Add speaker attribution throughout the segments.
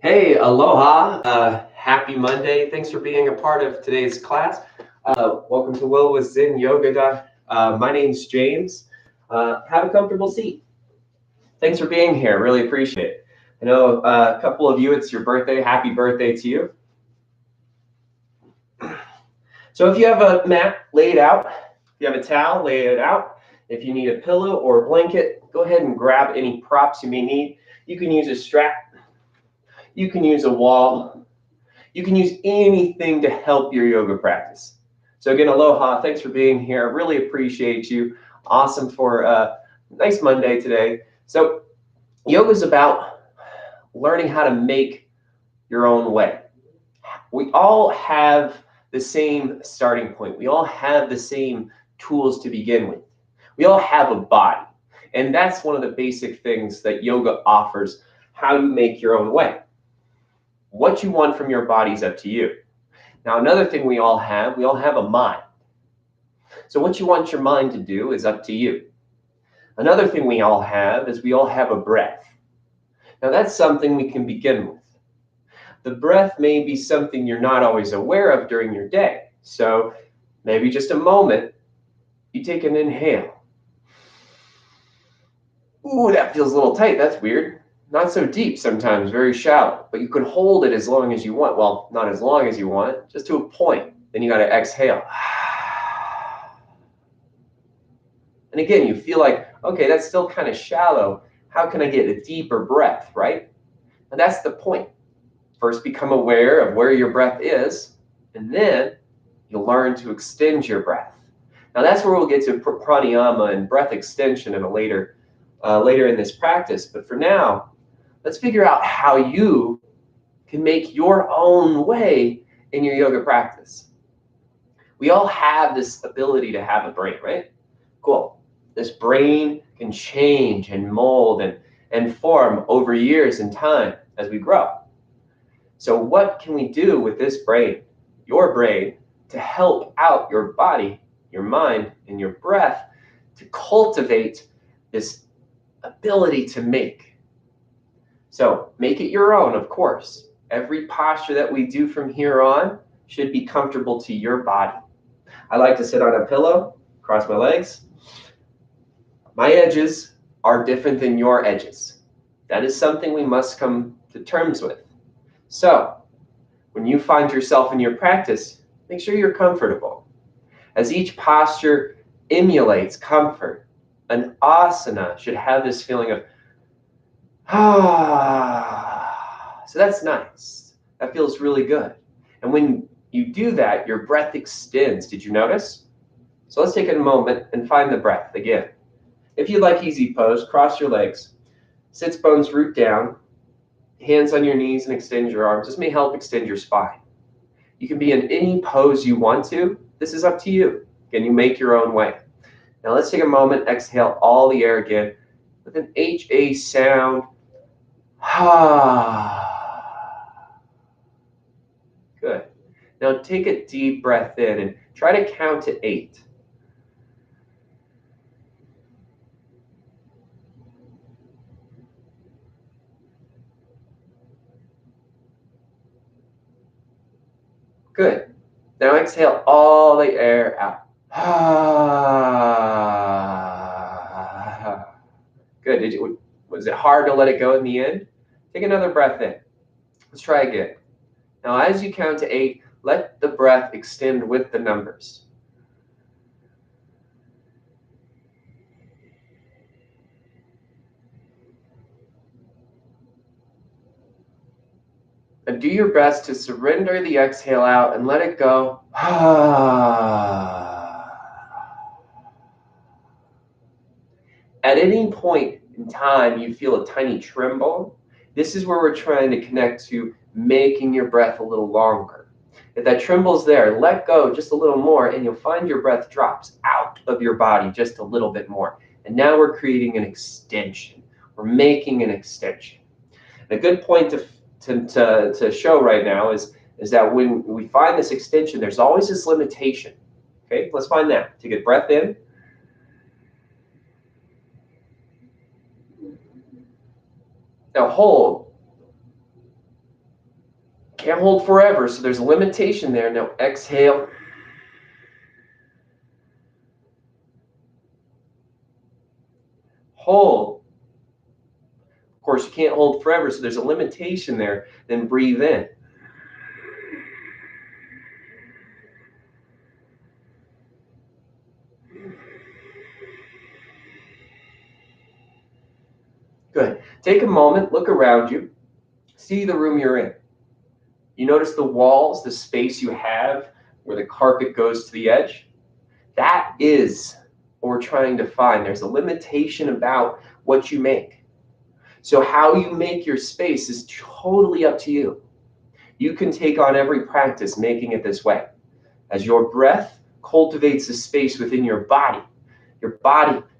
Speaker 1: Hey, aloha. Happy Monday. Thanks for being a part of today's class. Welcome to Will with Zen Yoga. My name's James. Have a comfortable seat. Thanks for being here. Really appreciate it. I know a couple of you, it's your birthday. Happy birthday to you. So if you have a mat, lay it out. If you have a towel, lay it out. If you need a pillow or a blanket, go ahead and grab any props you may need. You can use a strap. You can use a wall. You can use anything to help your yoga practice. So again, aloha, thanks for being here. I really appreciate you. Awesome for a nice Monday today. So yoga is about learning how to make your own way. We all have the same starting point. We all have the same tools to begin with. We all have a body. And that's one of the basic things that yoga offers, how you make your own way. What you want from your body is up to you. Now, another thing we all have a mind. So what you want your mind to do is up to you. Another thing we all have is we all have a breath. Now, that's something we can begin with. The breath may be something you're not always aware of during your day. So maybe just a moment, you take an inhale. Ooh, that feels a little tight. That's weird. Not so deep sometimes, very shallow, but you can hold it as long as you want. Well, not as long as you want, just to a point. Then you got to exhale. And again, you feel like, okay, that's still kind of shallow. How can I get a deeper breath, right? And that's the point. First, become aware of where your breath is, and then you'll learn to extend your breath. Now that's where we'll get to pranayama and breath extension in a later in this practice. But for now, let's figure out how you can make your own way in your yoga practice. We all have this ability to have a brain, right? Cool. This brain can change and mold and form over years and time as we grow. So what can we do with this brain, your brain, to help out your body, your mind, and your breath to cultivate this ability to make? So make it your own, of course. Every posture that we do from here on should be comfortable to your body. I like to sit on a pillow, cross my legs. My edges are different than your edges. That is something we must come to terms with. So when you find yourself in your practice, make sure you're comfortable. As each posture emulates comfort, an asana should have this feeling of so that's nice. That feels really good. And when you do that, your breath extends. Did you notice? So let's take a moment and find the breath again. If you like easy pose, cross your legs, sits bones root down, hands on your knees and extend your arms. This may help extend your spine. You can be in any pose you want to. This is up to you. Can you make your own way? Now let's take a moment, exhale all the air again with an HA sound. Good. Now take a deep breath in and try to count to 8. Good. Now exhale all the air out. Good. Was it hard to let it go in the end? Take another breath in. Let's try again. Now as you count to 8, let the breath extend with the numbers. And do your best to surrender the exhale out and let it go. At any point in time you feel a tiny tremble, this is where we're trying to connect to making your breath a little longer. If that tremble's there, let go just a little more and you'll find your breath drops out of your body just a little bit more. And now we're creating an extension. We're making an extension. And a good point to show right now is that when we find this extension, there's always this limitation. Okay, let's find that. Take a breath in. Now hold. Can't hold forever, so there's a limitation there. Now exhale. Hold. Of course, you can't hold forever, so there's a limitation there. Then breathe in. Good. Take a moment, look around you, see the room you're in. You notice the walls, the space you have where the carpet goes to the edge? That is what we're trying to find. There's a limitation about what you make. So how you make your space is totally up to you. You can take on every practice making it this way. As your breath cultivates a space within your body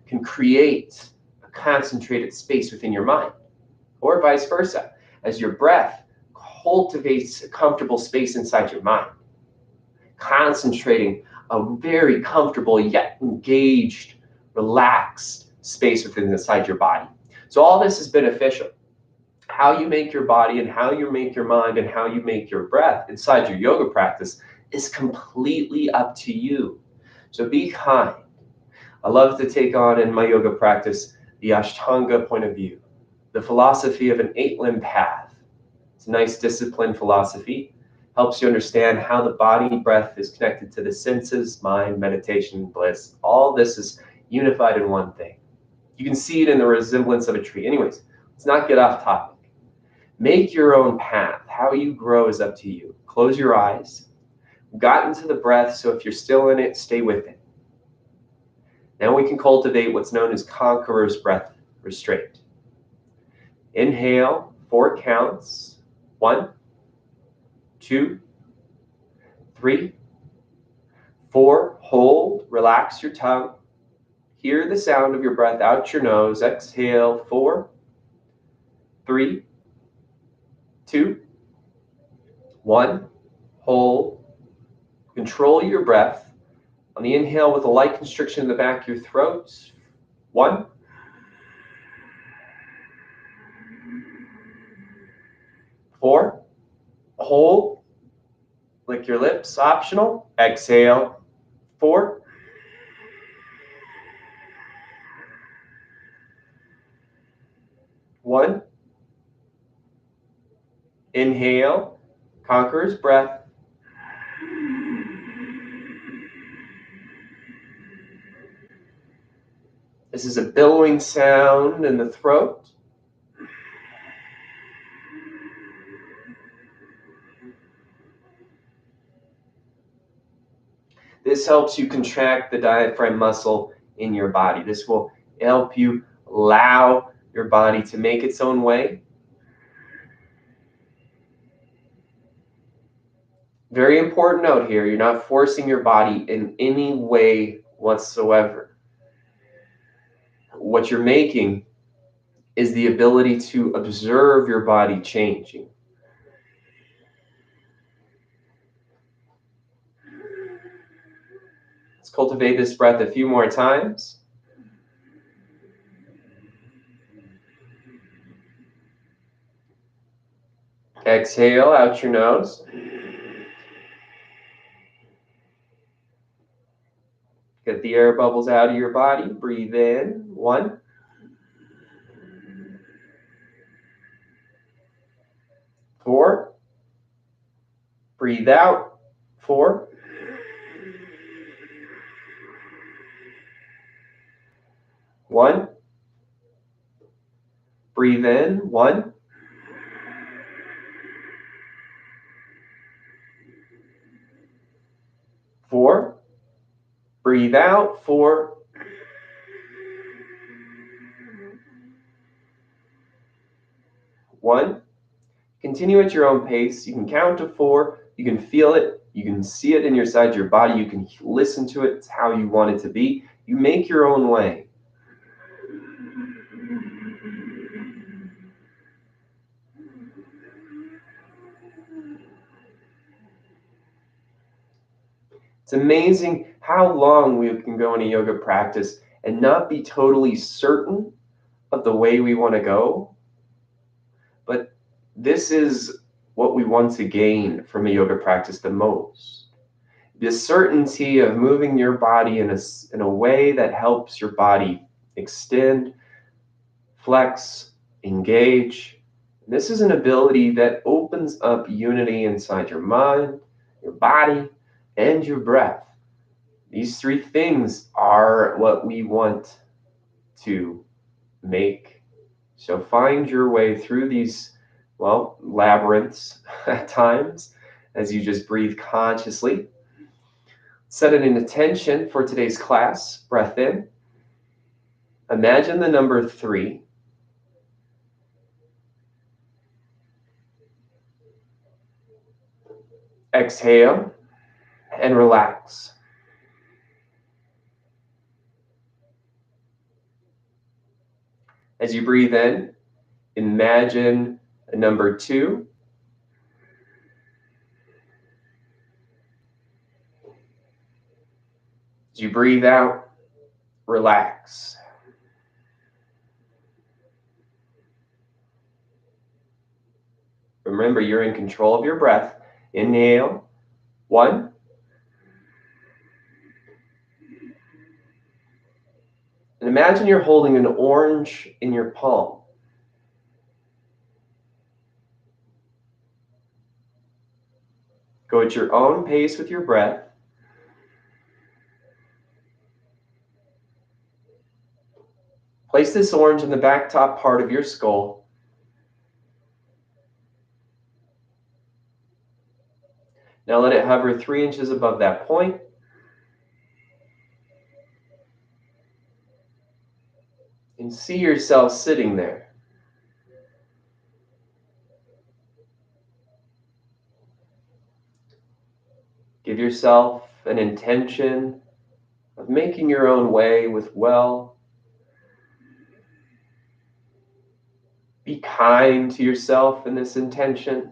Speaker 1: can create a concentrated space within your mind, or vice versa. As your breath cultivates a comfortable space inside your mind, concentrating a very comfortable yet engaged, relaxed space inside your body. So all this is beneficial. How you make your body and how you make your mind and how you make your breath inside your yoga practice is completely up to you. So be kind. I love to take on in my yoga practice the Ashtanga point of view, the philosophy of an 8-limb path. It's a nice disciplined philosophy. Helps you understand how the body, breath is connected to the senses, mind, meditation, bliss. All this is unified in one thing. You can see it in the resemblance of a tree. Anyways, let's not get off topic. Make your own path. How you grow is up to you. Close your eyes. Got into the breath, so if you're still in it, stay with it. Now we can cultivate what's known as conqueror's breath restraint. Inhale, 4 counts. 1, 2, 3, 4. Hold, relax your tongue. Hear the sound of your breath out your nose. Exhale, 4, 3, 2, 1. Hold. Control your breath. On the inhale, with a light constriction in the back of your throat. 1, 4. Hold. Lick your lips, optional. Exhale, 4. 1. Inhale, conqueror's breath. This is a billowing sound in the throat. This helps you contract the diaphragm muscle in your body. This will help you allow your body to make its own way. Very important note here, you're not forcing your body in any way whatsoever. What you're making is the ability to observe your body changing. Let's cultivate this breath a few more times. Exhale out your nose. Get the air bubbles out of your body. Breathe in. 1. 4. Breathe out. 4. 1. Breathe in. 1. 4. Breathe out. 4. 1. Continue at your own pace. You can count to 4. You can feel it. You can see it inside your body. You can listen to it. It's how you want it to be. You make your own way. It's amazing how long we can go in a yoga practice and not be totally certain of the way we want to go. But this is what we want to gain from a yoga practice the most. The certainty of moving your body in a way that helps your body extend, flex, engage. This is an ability that opens up unity inside your mind, your body, and your breath. These three things are what we want to make. So find your way through these, labyrinths at times as you just breathe consciously. Set an intention for today's class. Breath in. Imagine the number 3. Exhale and relax. As you breathe in, imagine a number 2. As you breathe out, relax. Remember, you're in control of your breath. Inhale, 1. And imagine you're holding an orange in your palm. Go at your own pace with your breath. Place this orange in the back top part of your skull. Now let it hover 3 inches above that point. And see yourself sitting there. Give yourself an intention of making your own way with well. Be kind to yourself in this intention.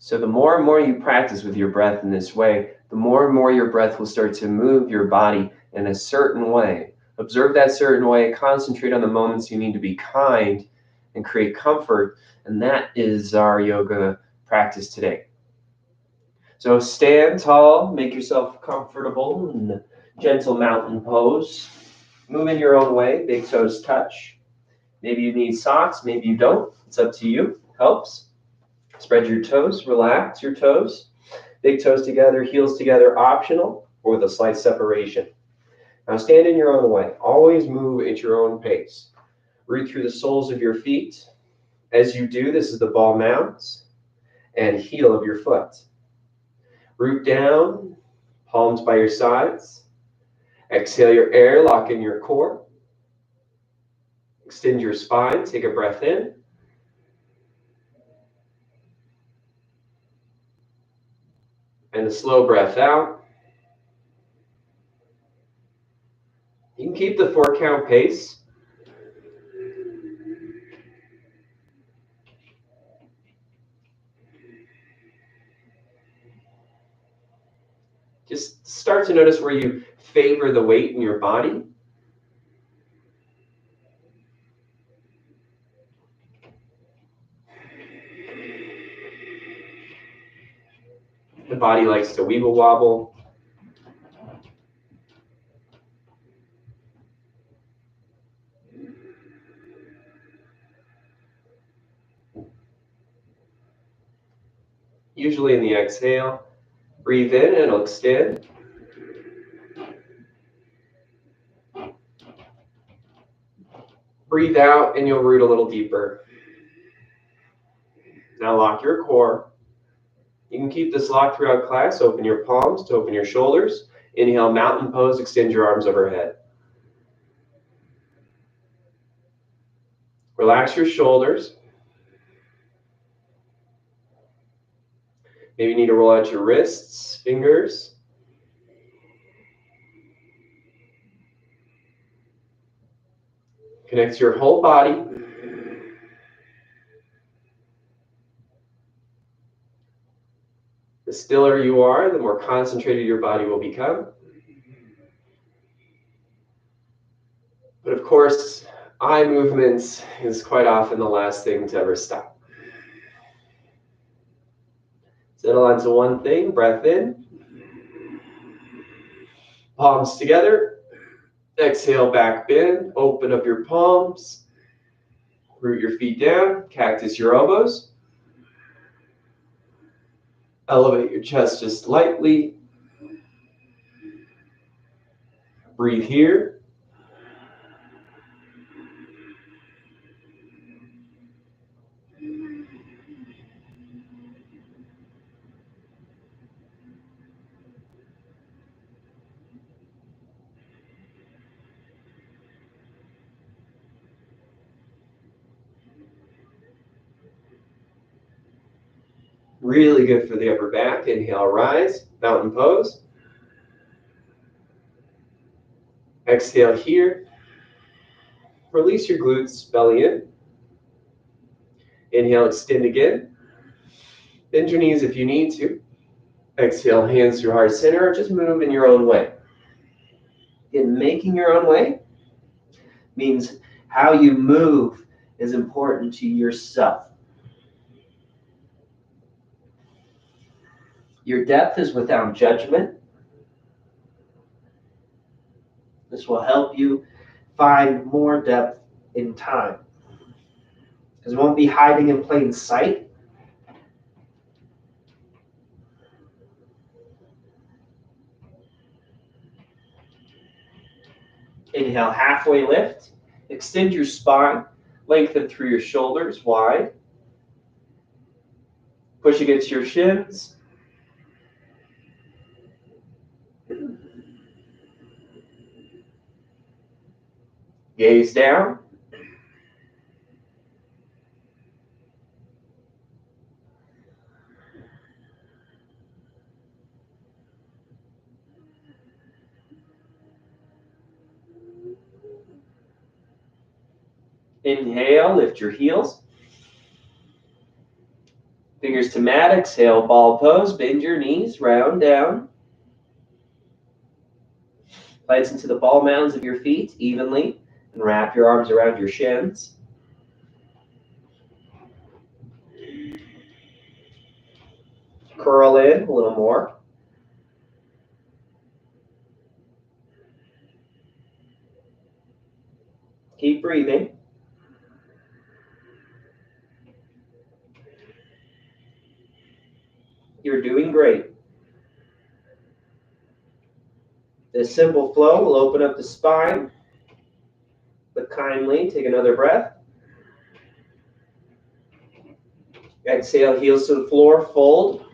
Speaker 1: So the more and more you practice with your breath in this way, the more and more your breath will start to move your body in a certain way. Observe that certain way, concentrate on the moments you need to be kind and create comfort, and that is our yoga practice today. So stand tall, make yourself comfortable in the gentle mountain pose. Move in your own way, big toes touch. Maybe you need socks, maybe you don't. It's up to you, helps. Spread your toes, relax your toes. Big toes together, heels together, optional, or with a slight separation. Now stand in your own way. Always move at your own pace. Root through the soles of your feet. As you do, this is the ball mounds and heel of your foot. Root down, palms by your sides. Exhale your air, lock in your core. Extend your spine, take a breath in. And a slow breath out. You can keep the 4-count pace. Just start to notice where you favor the weight in your body. The body likes to weeble wobble. Usually in the exhale, breathe in and it'll extend. Breathe out and you'll root a little deeper. Now lock your core. You can keep this locked throughout class. Open your palms to open your shoulders. Inhale, mountain pose, extend your arms overhead. Relax your shoulders. Maybe you need to roll out your wrists, fingers. Connect your whole body. The stiller you are, the more concentrated your body will become. But of course, eye movements is quite often the last thing to ever stop. Settle onto one thing, breath in. Palms together. Exhale, back bend. Open up your palms. Root your feet down. Cactus your elbows. Elevate your chest just lightly. Breathe here. Really good for the upper back. Inhale, rise, mountain pose. Exhale here. Release your glutes, belly in. Inhale, extend again. Bend your knees if you need to. Exhale, hands through heart center, or just move in your own way. Again, making your own way means how you move is important to yourself. Your depth is without judgment. This will help you find more depth in time, because it won't be hiding in plain sight. Inhale, halfway lift. Extend your spine. Lengthen through your shoulders wide. Push against your shins. Gaze down. Inhale, lift your heels. Fingers to mat, exhale, ball pose, bend your knees, round down. Place into the ball mounds of your feet evenly and wrap your arms around your shins. Curl in a little more. Keep breathing. You're doing great. This simple flow will open up the spine, but kindly take another breath. Exhale, heels to the floor, fold.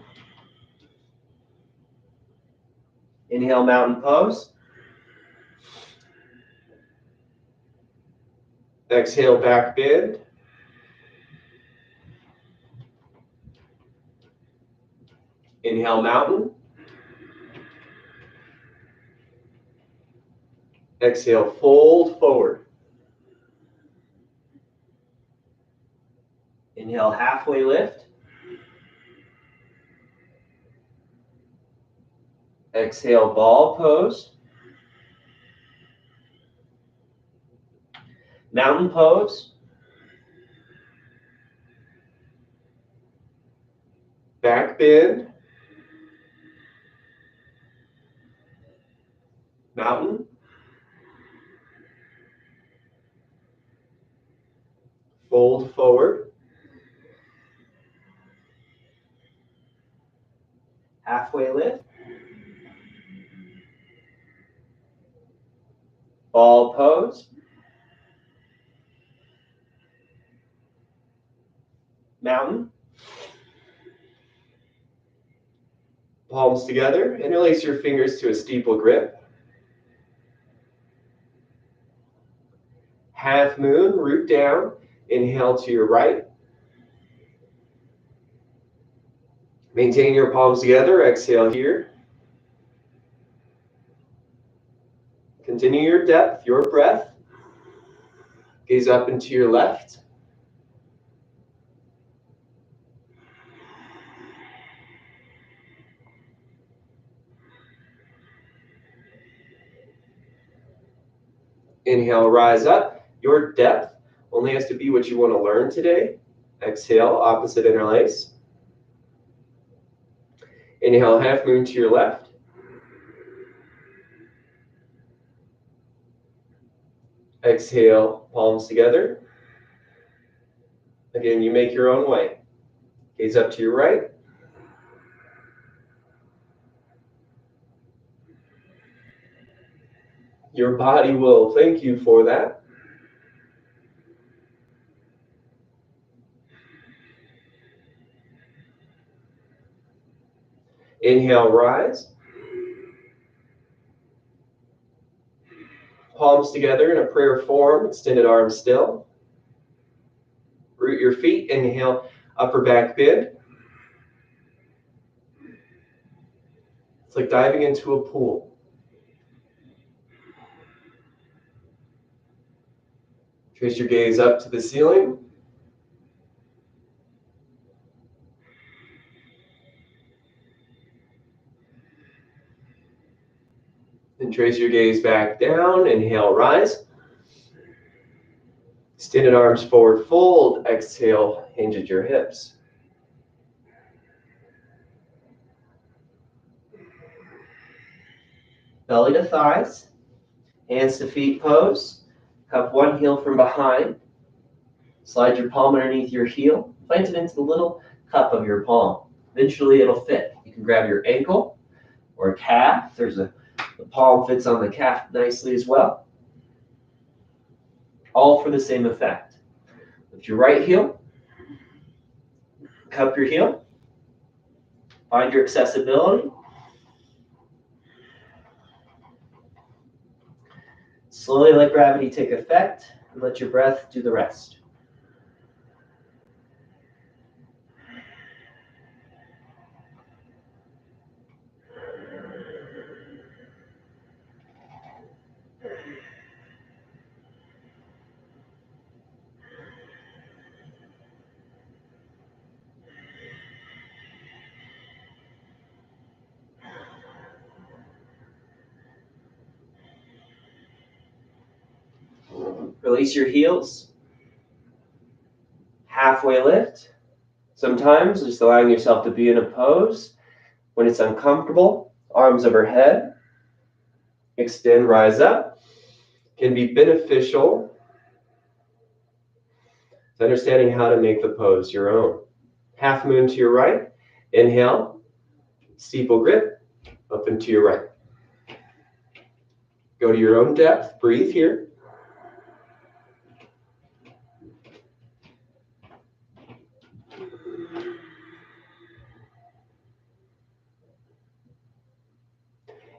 Speaker 1: Inhale, mountain pose. Exhale, back bend. Inhale, mountain. Exhale, fold forward. Inhale, halfway lift. Exhale, ball pose. Mountain pose. Back bend. Mountain. Fold forward. Halfway lift. Ball pose. Mountain. Palms together. Interlace your fingers to a steeple grip. Half moon, root down. Inhale to your right. Maintain your palms together. Exhale here. Continue your depth, your breath. Gaze up and to your left. Inhale, rise up. Your depth only has to be what you want to learn today. Exhale, opposite interlace. Inhale, half moon to your left. Exhale, palms together. Again, you make your own way. Gaze up to your right. Your body will thank you for that. Inhale, rise. Palms together in a prayer form, extended arms still. Root your feet, inhale, upper back bend. It's like diving into a pool. Trace your gaze up to the ceiling. Then trace your gaze back down. Inhale, rise. Extended arms forward, fold. Exhale, hinge at your hips. Belly to thighs. Hands to feet pose. Cup one heel from behind. Slide your palm underneath your heel. Plant it into the little cup of your palm. Eventually it'll fit. You can grab your ankle or a calf. The palm fits on the calf nicely as well. All for the same effect. Lift your right heel. Cup your heel. Find your accessibility. Slowly let gravity take effect and let your breath do the rest. Release your heels. Halfway lift. Sometimes just allowing yourself to be in a pose when it's uncomfortable. Arms overhead. Extend, rise up. Can be beneficial to understanding how to make the pose your own. Half moon to your right. Inhale. Steeple grip. Up and to your right. Go to your own depth. Breathe here.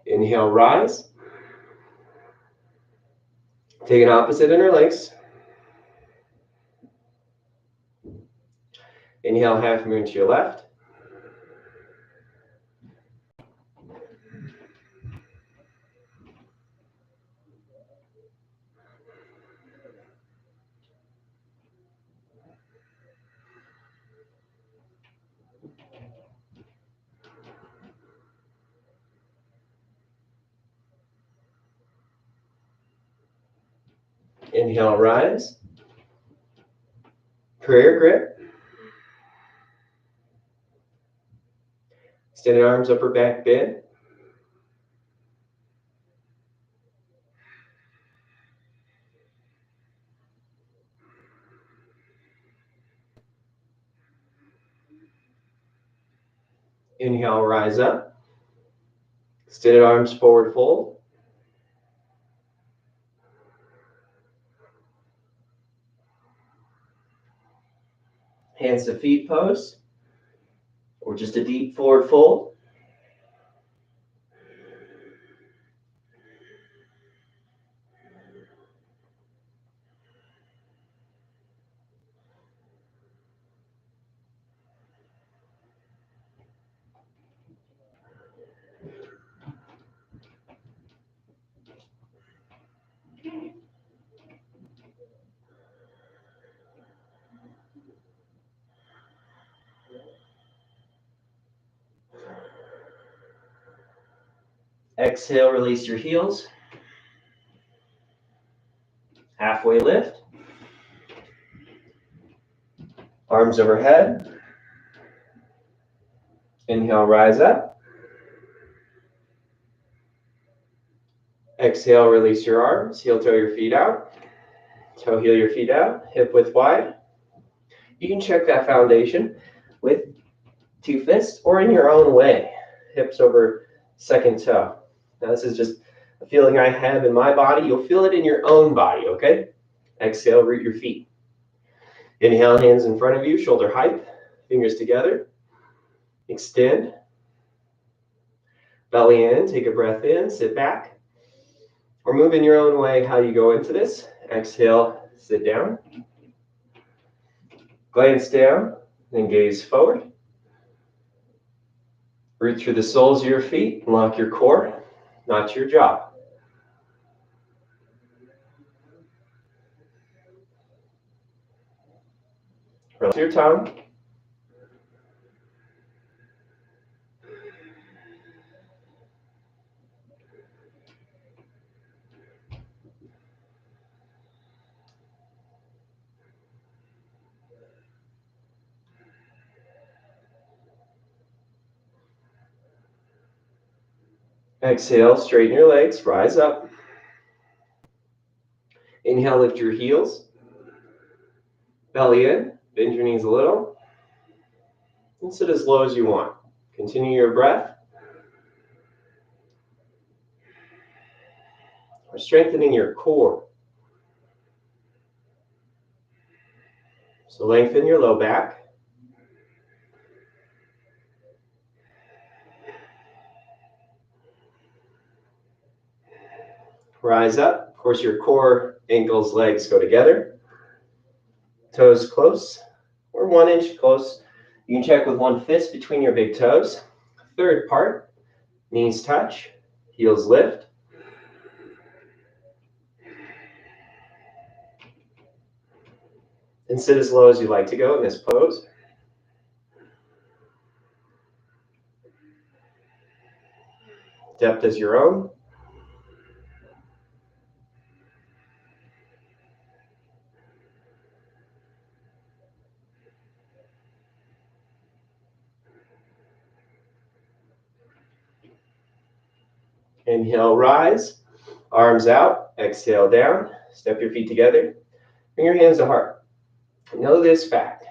Speaker 1: Inhale, rise. Take an opposite interlace. Inhale, half moon to your left. Inhale, rise. Prayer grip. Extended arms, upper back bend. Inhale, rise up. Extended arms, forward fold. Hands to feet pose, or just a deep forward fold. Exhale, release your heels. Halfway lift. Arms overhead. Inhale, rise up. Exhale, release your arms. Heel toe your feet out. Toe heel your feet out. Hip width wide. You can check that foundation with two fists or in your own way. Hips over second toe. Now this is just a feeling I have in my body. You'll feel it in your own body, okay? Exhale, root your feet. Inhale, hands in front of you, shoulder height, fingers together. Extend. Belly in, take a breath in, sit back. Or move in your own way how you go into this. Exhale, sit down. Glance down, then gaze forward. Root through the soles of your feet, lock your core, not your jaw. Relax your tongue. Exhale, straighten your legs, rise up. Inhale, lift your heels. Belly in, bend your knees a little. And sit as low as you want. Continue your breath. We're strengthening your core. So lengthen your low back. Rise up. Of course, your core, ankles, legs go together. Toes close, or 1 inch close. You can check with one fist between your big toes. Third part, knees touch, heels lift. And sit as low as you like to go in this pose. Depth is your own. Inhale, rise. Arms out. Exhale, down. Step your feet together. Bring your hands to heart. Know this fact.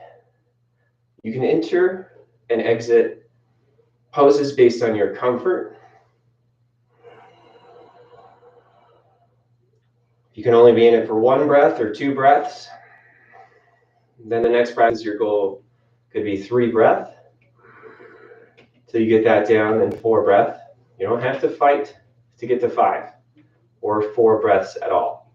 Speaker 1: You can enter and exit poses based on your comfort. You can only be in it for 1 breath or 2 breaths. Then the next breath is your goal. Could be 3 breaths. Till you get that down, then 4 breaths. You don't have to fight to get to 5 or 4 breaths at all.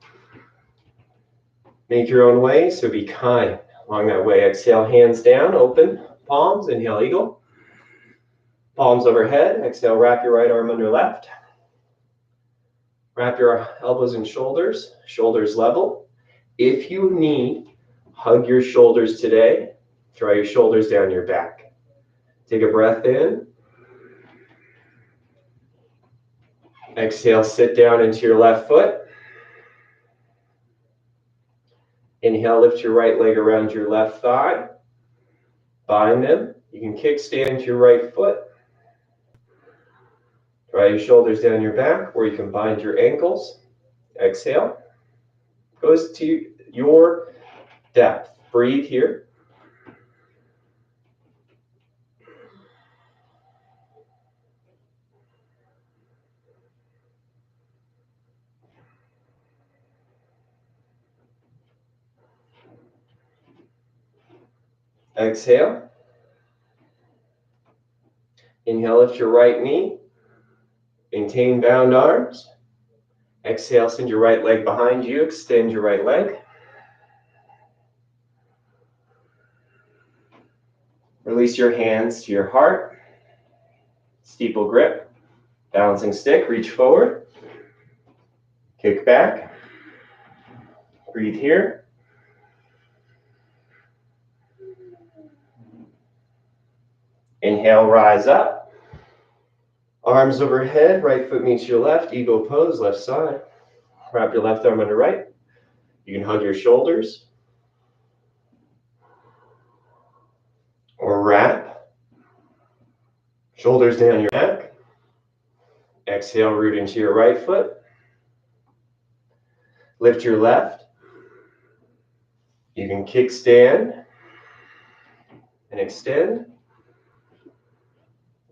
Speaker 1: Make your own way, so be kind along that way. Exhale, hands down, open palms. Inhale, eagle. Palms overhead. Exhale, wrap your right arm under left. Wrap your elbows and shoulders, shoulders level. If you need, hug your shoulders today. Draw your shoulders down your back. Take a breath in. Exhale, sit down into your left foot. Inhale, lift your right leg around your left thigh. Bind them. You can kickstand your right foot. Draw your shoulders down your back, or you can bind your ankles. Exhale. Goes to your depth. Breathe here. Exhale. Inhale, lift your right knee. Maintain bound arms. Exhale, send your right leg behind you. Extend your right leg. Release your hands to your heart. Steeple grip. Balancing stick. Reach forward. Kick back. Breathe here. Inhale, rise up. Arms overhead, right foot meets your left, eagle pose, left side. Wrap your left arm under right. You can hug your shoulders. Or wrap. Shoulders down your back. Exhale, root into your right foot. Lift your left. You can kickstand and extend.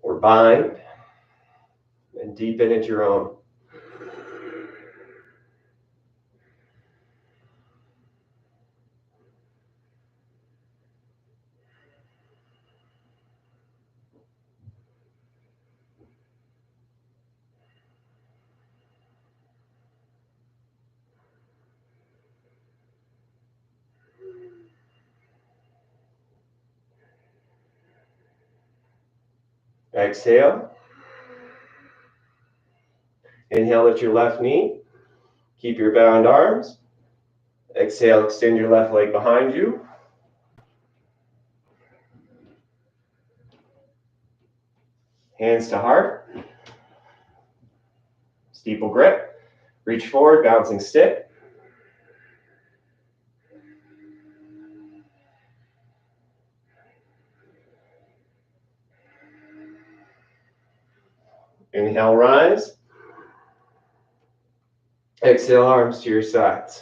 Speaker 1: Or bind and deepen at your own. Exhale. Inhale, lift your left knee. Keep your bound arms. Exhale, extend your left leg behind you. Hands to heart. Steeple grip. Reach forward, bouncing stick. Inhale, rise. Exhale, arms to your sides.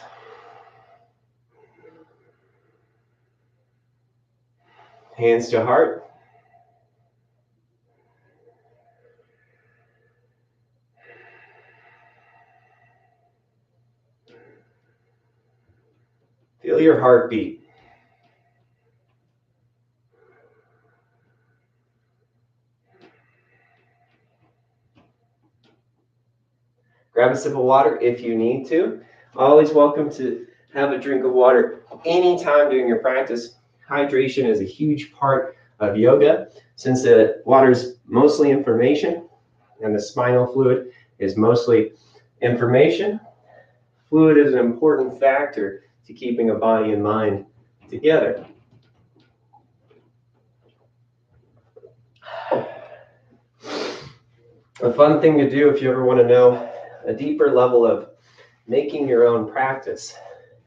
Speaker 1: Hands to heart. Feel your heartbeat. Grab a sip of water if you need to. Always welcome to have a drink of water anytime during your practice. Hydration is a huge part of yoga. Since the water is mostly information and the spinal fluid is mostly information, fluid is an important factor to keeping a body and mind together. A fun thing to do if you ever want to know a deeper level of making your own practice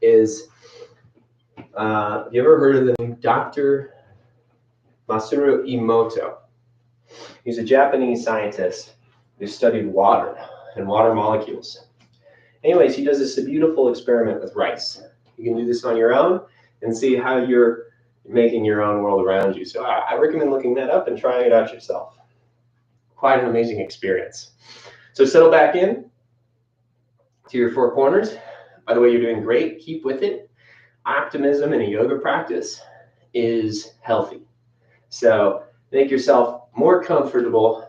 Speaker 1: is, have you ever heard of the name Dr. Masaru Emoto? He's a Japanese scientist who studied water and water molecules. Anyways, he does this beautiful experiment with rice. You can do this on your own and see how you're making your own world around you. So I recommend looking that up and trying it out yourself. Quite an amazing experience. So settle back in to your four corners. By the way, you're doing great. Keep with it. Optimism in a yoga practice is healthy. So make yourself more comfortable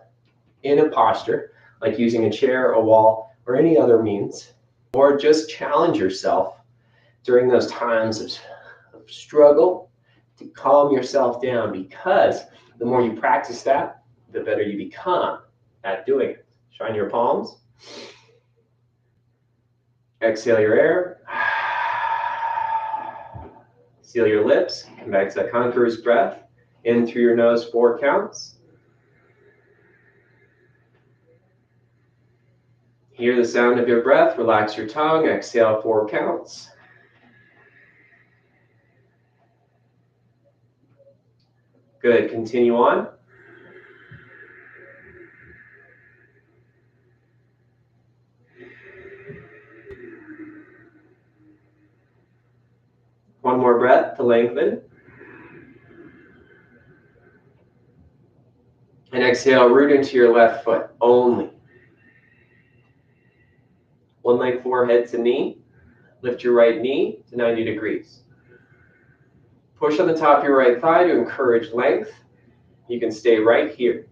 Speaker 1: in a posture, like using a chair, a wall, or any other means, or just challenge yourself during those times of struggle to calm yourself down, because the more you practice that, the better you become at doing it. Shine your palms. Exhale your air. Seal your lips. Come back to that conqueror's breath. In through your nose, 4 counts. Hear the sound of your breath. Relax your tongue. Exhale 4 counts. Good. Continue on. One more breath to lengthen. And exhale, root into your left foot only. One leg forehead to knee. Lift your right knee to 90 degrees. Push on the top of your right thigh to encourage length. You can stay right here.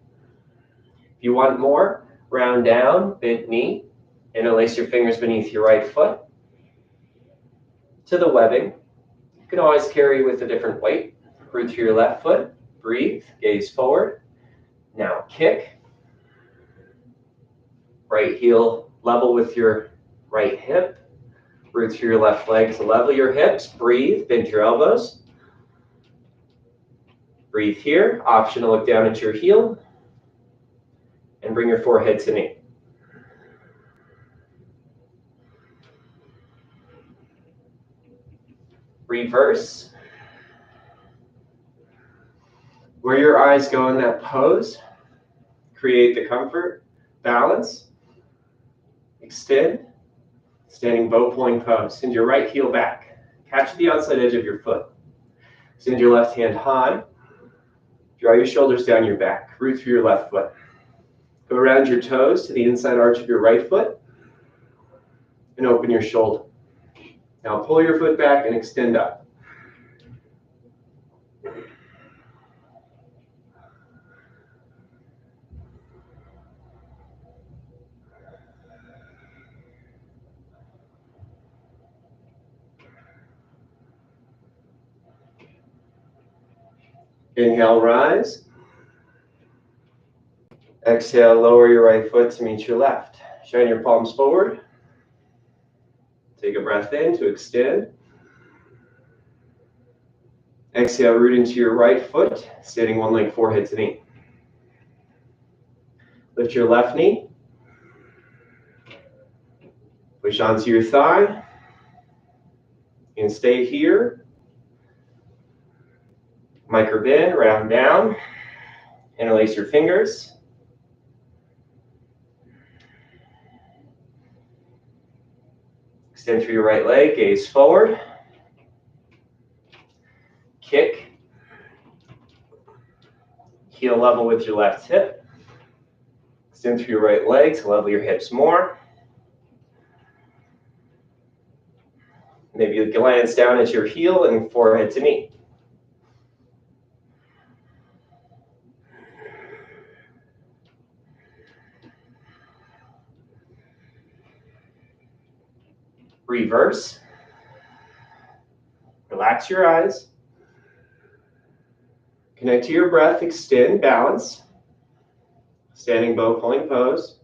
Speaker 1: If you want more, round down, bent knee. Interlace your fingers beneath your right foot to the webbing. You can always carry with a different weight. Root through your left foot. Breathe, gaze forward. Now kick. Right heel level with your right hip. Root through your left leg to level your hips. Breathe, bend your elbows. Breathe here. Option to look down at your heel. And bring your forehead to knee. Reverse. Where your eyes go in that pose, create the comfort, balance, extend, standing bow point pose. Send your right heel back. Catch the outside edge of your foot. Send your left hand high. Draw your shoulders down your back. Root through your left foot. Go around your toes to the inside arch of your right foot and open your shoulder. Now pull your foot back and extend up. Inhale, rise. Exhale, lower your right foot to meet your left. Shine your palms forward. Take a breath in to extend. Exhale, root into your right foot, standing one leg forehead to knee. Lift your left knee. Push onto your thigh. And stay here. Micro bend, round down. Interlace your fingers. Extend through your right leg, gaze forward. Kick. Heel level with your left hip. Extend through your right leg to level your hips more. Maybe you glance down at your heel and forehead to knee. Reverse. Relax your eyes. Connect to your breath, extend, balance. Standing bow pulling pose.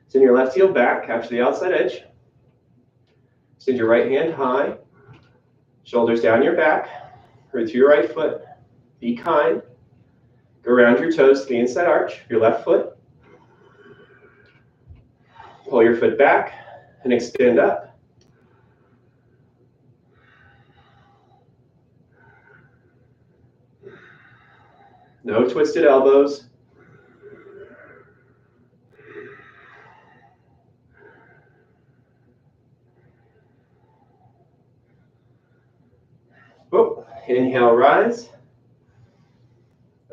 Speaker 1: Send your left heel back, capture the outside edge. Send your right hand high. Shoulders down your back. Root through your right foot. Be kind. Go around your toes to the inside arch, your left foot. Pull your foot back and extend up. No twisted elbows. Inhale, rise.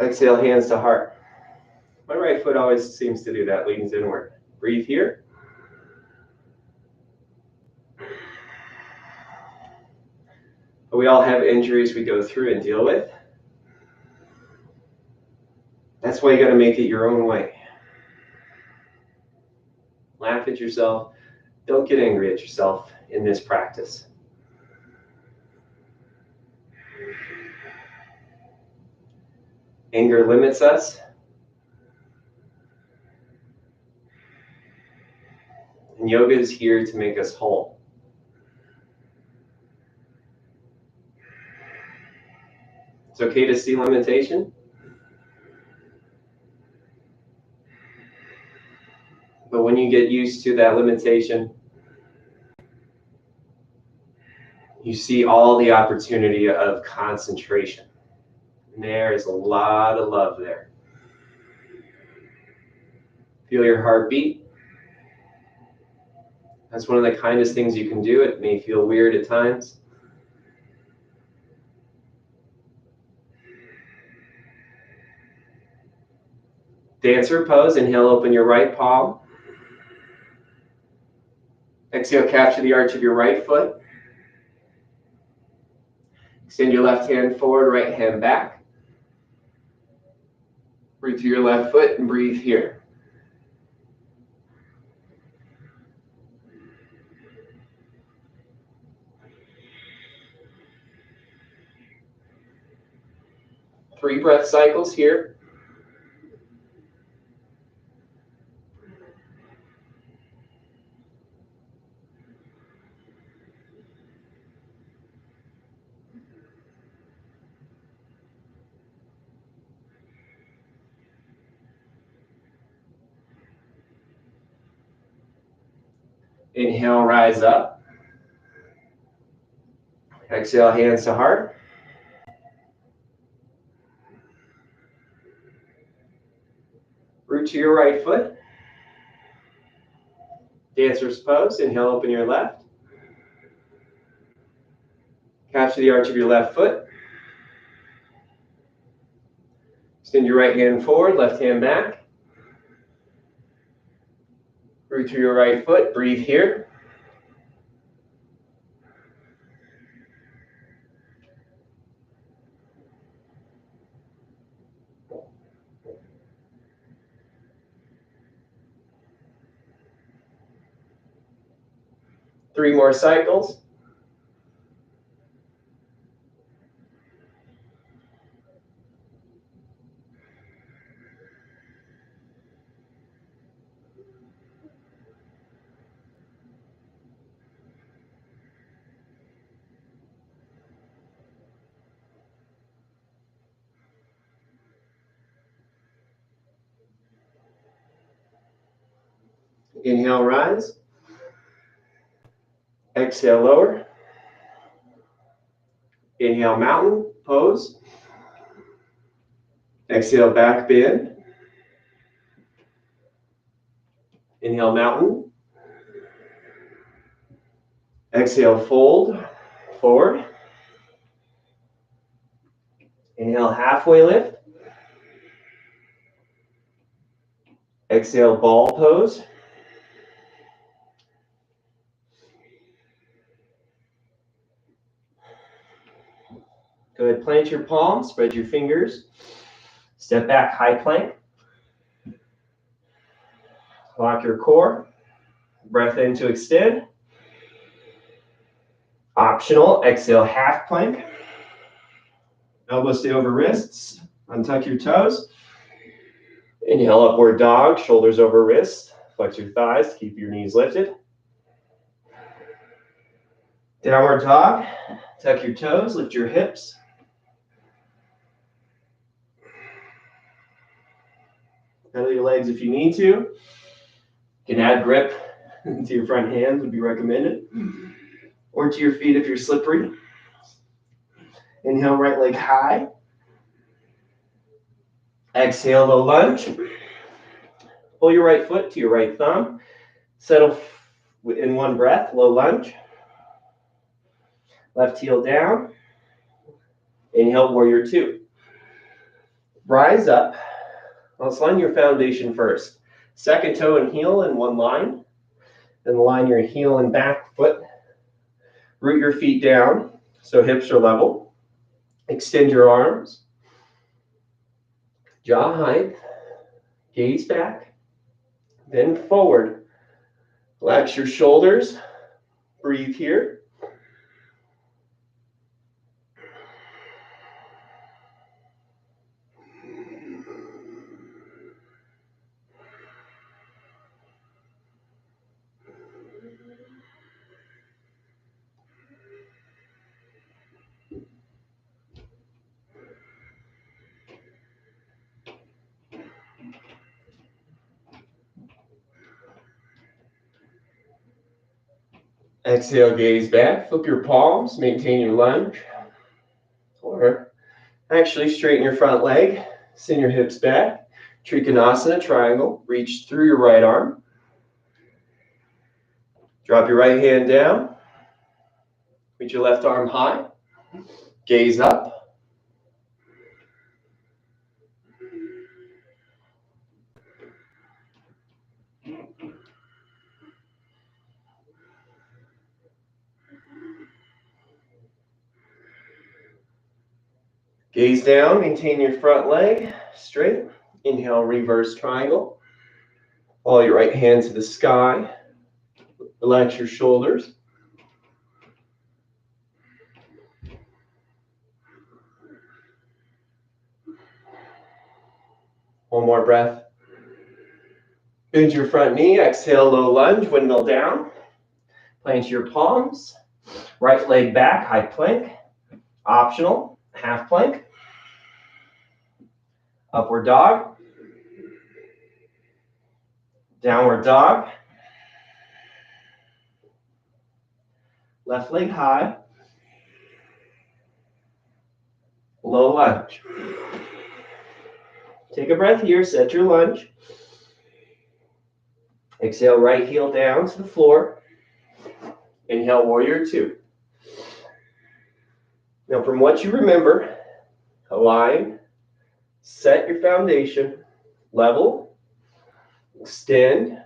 Speaker 1: Exhale, hands to heart. My right foot always seems to do that, leans inward. Breathe here. We all have injuries we go through and deal with. That's why you got to make it your own way. Laugh at yourself. Don't get angry at yourself in this practice. Anger limits us. And yoga is here to make us whole. It's okay to see limitation. But when you get used to that limitation, you see all the opportunity of concentration. And there is a lot of love there. Feel your heartbeat. That's one of the kindest things you can do. It may feel weird at times. Dancer pose. Inhale, open your right palm. Exhale, capture the arch of your right foot. Extend your left hand forward, right hand back. Breathe through your left foot and breathe here. Three breath cycles here. Inhale, rise up. Exhale, hands to heart. Root to your right foot. Dancer's pose. Inhale, open your left. Capture the arch of your left foot. Extend your right hand forward, left hand back. Root through your right foot. Breathe here. Three more cycles. Inhale, rise. Exhale, lower. Inhale, mountain pose. Exhale, back bend. Inhale, mountain. Exhale, fold forward. Inhale, halfway lift. Exhale, ball pose. Good. Plant your palms, spread your fingers. Step back, high plank. Lock your core. Breath in to extend. Optional, exhale, half plank. Elbows stay over wrists. Untuck your toes. Inhale, upward dog, shoulders over wrists. Flex your thighs, keep your knees lifted. Downward dog, tuck your toes, lift your hips. Pedal your legs if you need to. You can add grip to your front hands, would be recommended. Or to your feet if you're slippery. Inhale, right leg high. Exhale, low lunge. Pull your right foot to your right thumb. Settle in one breath, low lunge. Left heel down. Inhale, warrior two. Rise up. Let's line your foundation first. Second toe and heel in one line. Then line your heel and back foot. Root your feet down so hips are level. Extend your arms. Jaw height. Gaze back. Bend forward. Relax your shoulders. Breathe here. Exhale, gaze back. Flip your palms. Maintain your lunge. Or actually straighten your front leg. Send your hips back. Trikonasana, triangle. Reach through your right arm. Drop your right hand down. Reach your left arm high. Gaze up. Gaze down. Maintain your front leg straight. Inhale, reverse triangle. Follow your right hand to the sky. Relax your shoulders. One more breath. Bend your front knee. Exhale, low lunge, windmill down. Plant your palms. Right leg back, high plank. Optional, half plank. Upward dog. Downward dog. Left leg high. Low lunge. Take a breath here, set your lunge. Exhale, right heel down to the floor. Inhale, warrior two. Now from what you remember, align, set your foundation, level, extend.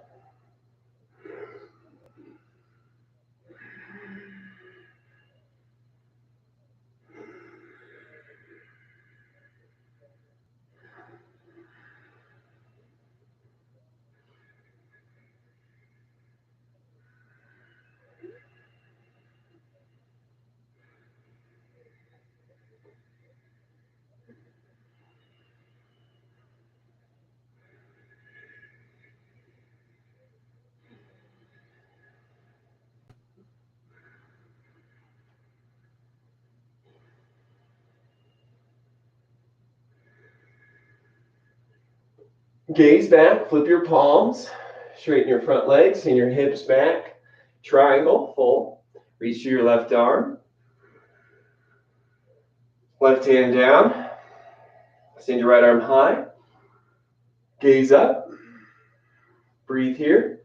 Speaker 1: Gaze back, flip your palms, straighten your front legs, send your hips back, triangle, full. Reach to your left arm. Left hand down. Send your right arm high. Gaze up. Breathe here.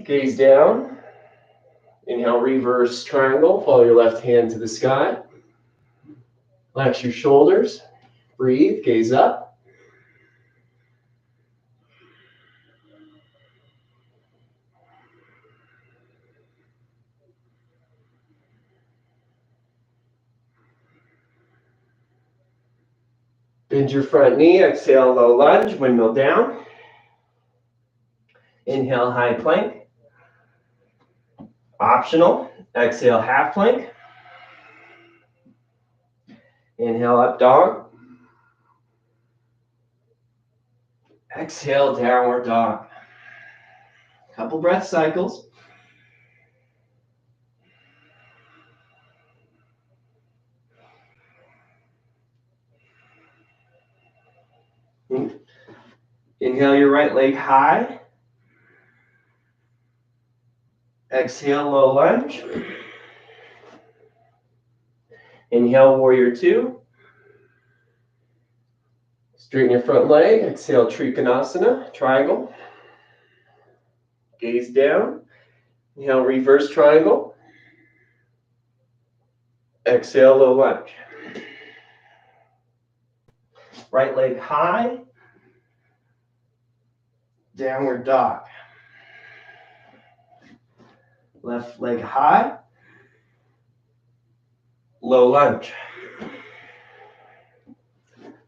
Speaker 1: Gaze down. Inhale, reverse triangle. Follow your left hand to the sky. Relax your shoulders. Breathe. Gaze up. Bend your front knee. Exhale, low lunge. Windmill down. Inhale, high plank. Optional. Exhale, half plank. Inhale, up dog. Exhale, downward dog. Couple breath cycles. Inhale your right leg high. Exhale, low lunge. Inhale, warrior two. Straighten your front leg. Exhale, Trikonasana, triangle. Gaze down. Inhale, reverse triangle. Exhale, low lunge. Right leg high. Downward dog. Left leg high. Low lunge.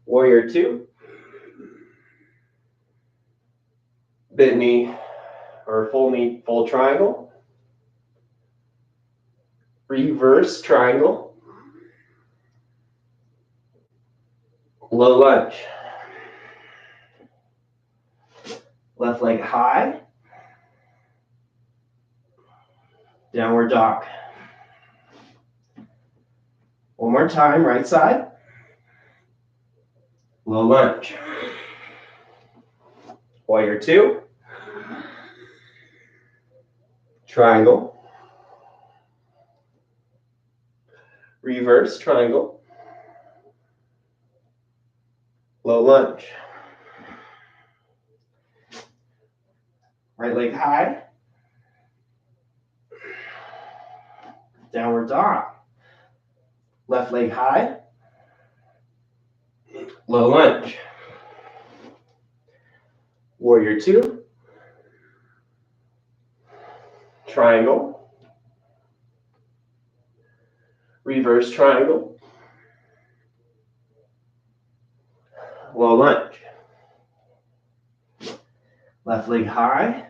Speaker 1: Warrior two. Bent knee or full knee, full triangle. Reverse triangle. Low lunge. Left leg high. Downward dog. One more time, right side. Low lunge. Warrior two. Triangle. Reverse triangle. Low lunge. Right leg high. Downward dog. Left leg high. Low lunge. Warrior two. Triangle. Reverse triangle. Low lunge. Left leg high.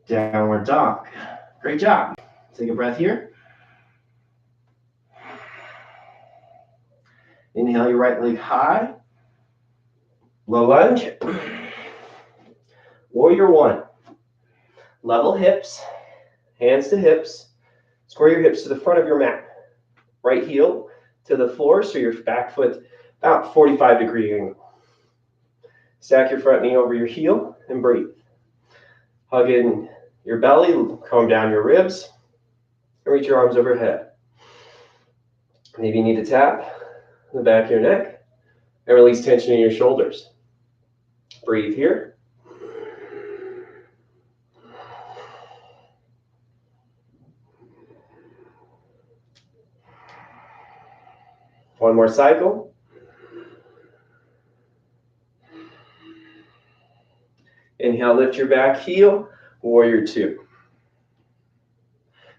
Speaker 1: Downward dog. Great job. Take a breath here. Inhale your right leg high. Low lunge. Warrior one. Level hips. Hands to hips. Square your hips to the front of your mat. Right heel to the floor, so your back foot about 45-degree angle. Stack your front knee over your heel and breathe. Hug in your belly, comb down your ribs, and reach your arms overhead. Maybe you need to tap the back of your neck and release tension in your shoulders. Breathe here. One more cycle. Inhale, lift your back heel, warrior two.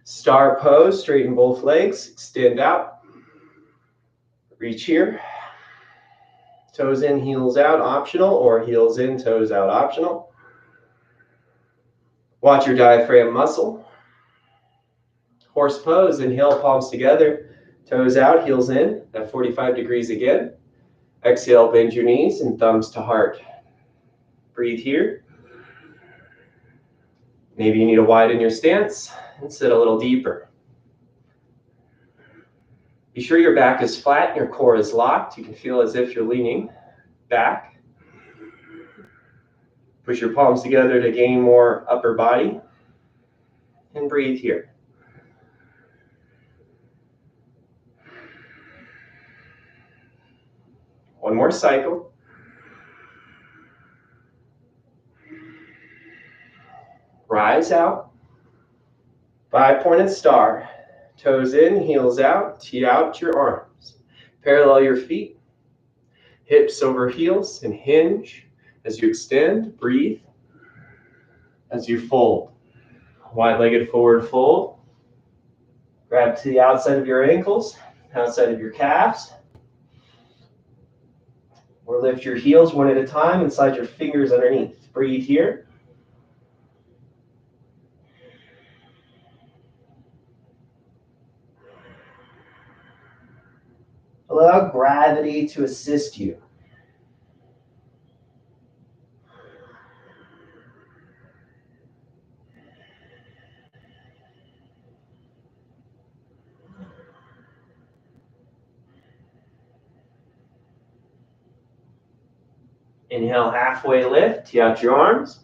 Speaker 1: Star pose, straighten both legs, extend out. Reach here. Toes in, heels out, optional, or heels in, toes out, optional. Watch your diaphragm muscle. Horse pose, inhale, palms together, toes out, heels in, at 45 degrees again. Exhale, bend your knees and thumbs to heart. Breathe here. Maybe you need to widen your stance and sit a little deeper. Be sure your back is flat and your core is locked. You can feel as if you're leaning back. Push your palms together to gain more upper body. And breathe here. One more cycle. Rise out. 5-pointed star. Toes in, heels out, tee out your arms. Parallel your feet. Hips over heels and hinge. As you extend, breathe. As you fold. Wide-legged forward fold. Grab to the outside of your ankles, outside of your calves. Or lift your heels one at a time and slide your fingers underneath. Breathe here. Allow gravity to assist you. Inhale, halfway lift, tee out your arms.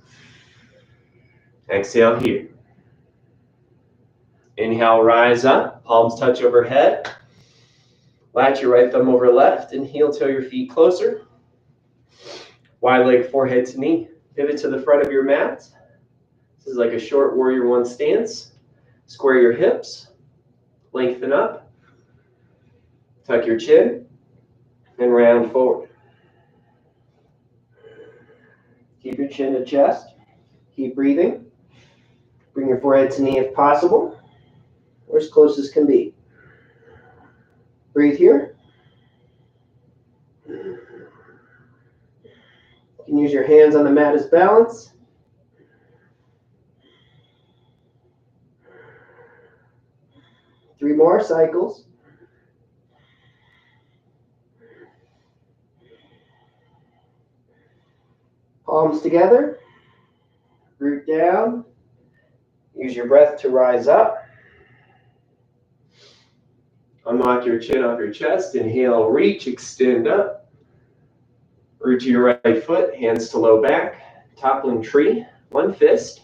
Speaker 1: Exhale here. Inhale. Inhale, rise up, palms touch overhead. Latch your right thumb over left and heel toe your feet closer. Wide leg forehead to knee. Pivot to the front of your mat. This is like a short warrior one stance. Square your hips, lengthen up, tuck your chin, and round forward. Keep your chin to chest. Keep breathing. Bring your forehead to knee if possible, or as close as can be. Breathe here. You can use your hands on the mat as balance. Three more cycles. Palms together. Root down. Use your breath to rise up. Unlock your chin off your chest. Inhale, reach, extend up. Root to your right foot, hands to low back. Toppling tree, one fist.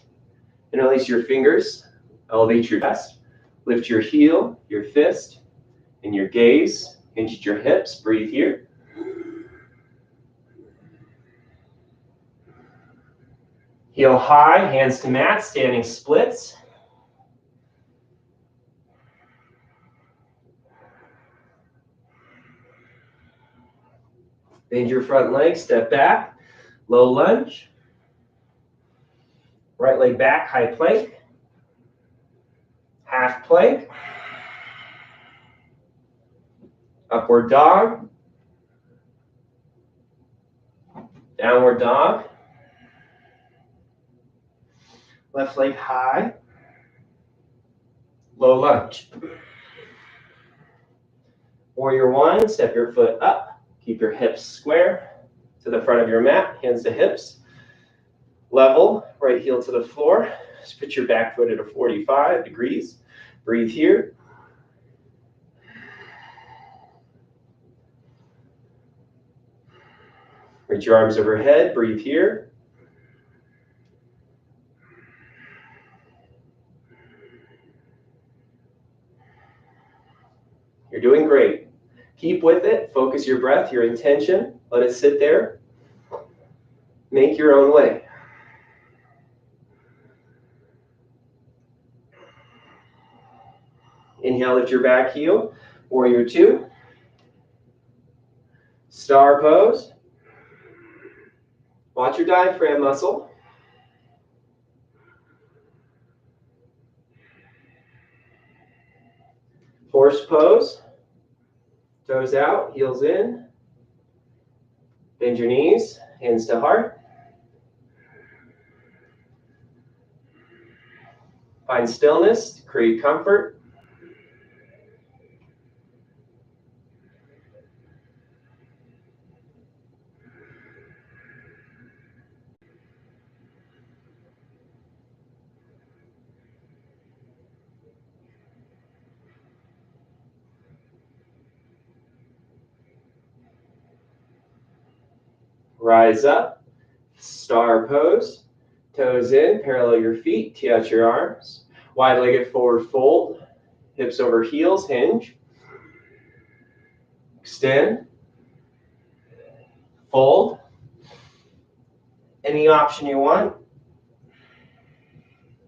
Speaker 1: Interlace your fingers. Elevate your chest. Lift your heel, your fist, and your gaze. Hinge at your hips. Breathe here. Heel high, hands to mat, standing splits. Bend your front leg, step back, low lunge. Right leg back, high plank. Half plank. Upward dog. Downward dog. Left leg high. Low lunge. Warrior one, step your foot up. Keep your hips square to the front of your mat, hands to hips. Level, right heel to the floor. Just put your back foot at a 45 degrees. Breathe here. Reach your arms overhead. Breathe here. You're doing great. Keep with it. Focus your breath, your intention. Let it sit there. Make your own way. Inhale, lift your back heel. Warrior two. Star pose. Watch your diaphragm muscle. Horse pose. Toes out, heels in. Bend your knees, hands to heart. Find stillness to create comfort. Rise up, star pose, toes in, parallel your feet, tee out your arms, wide-legged forward fold, hips over heels, hinge, extend, fold, any option you want.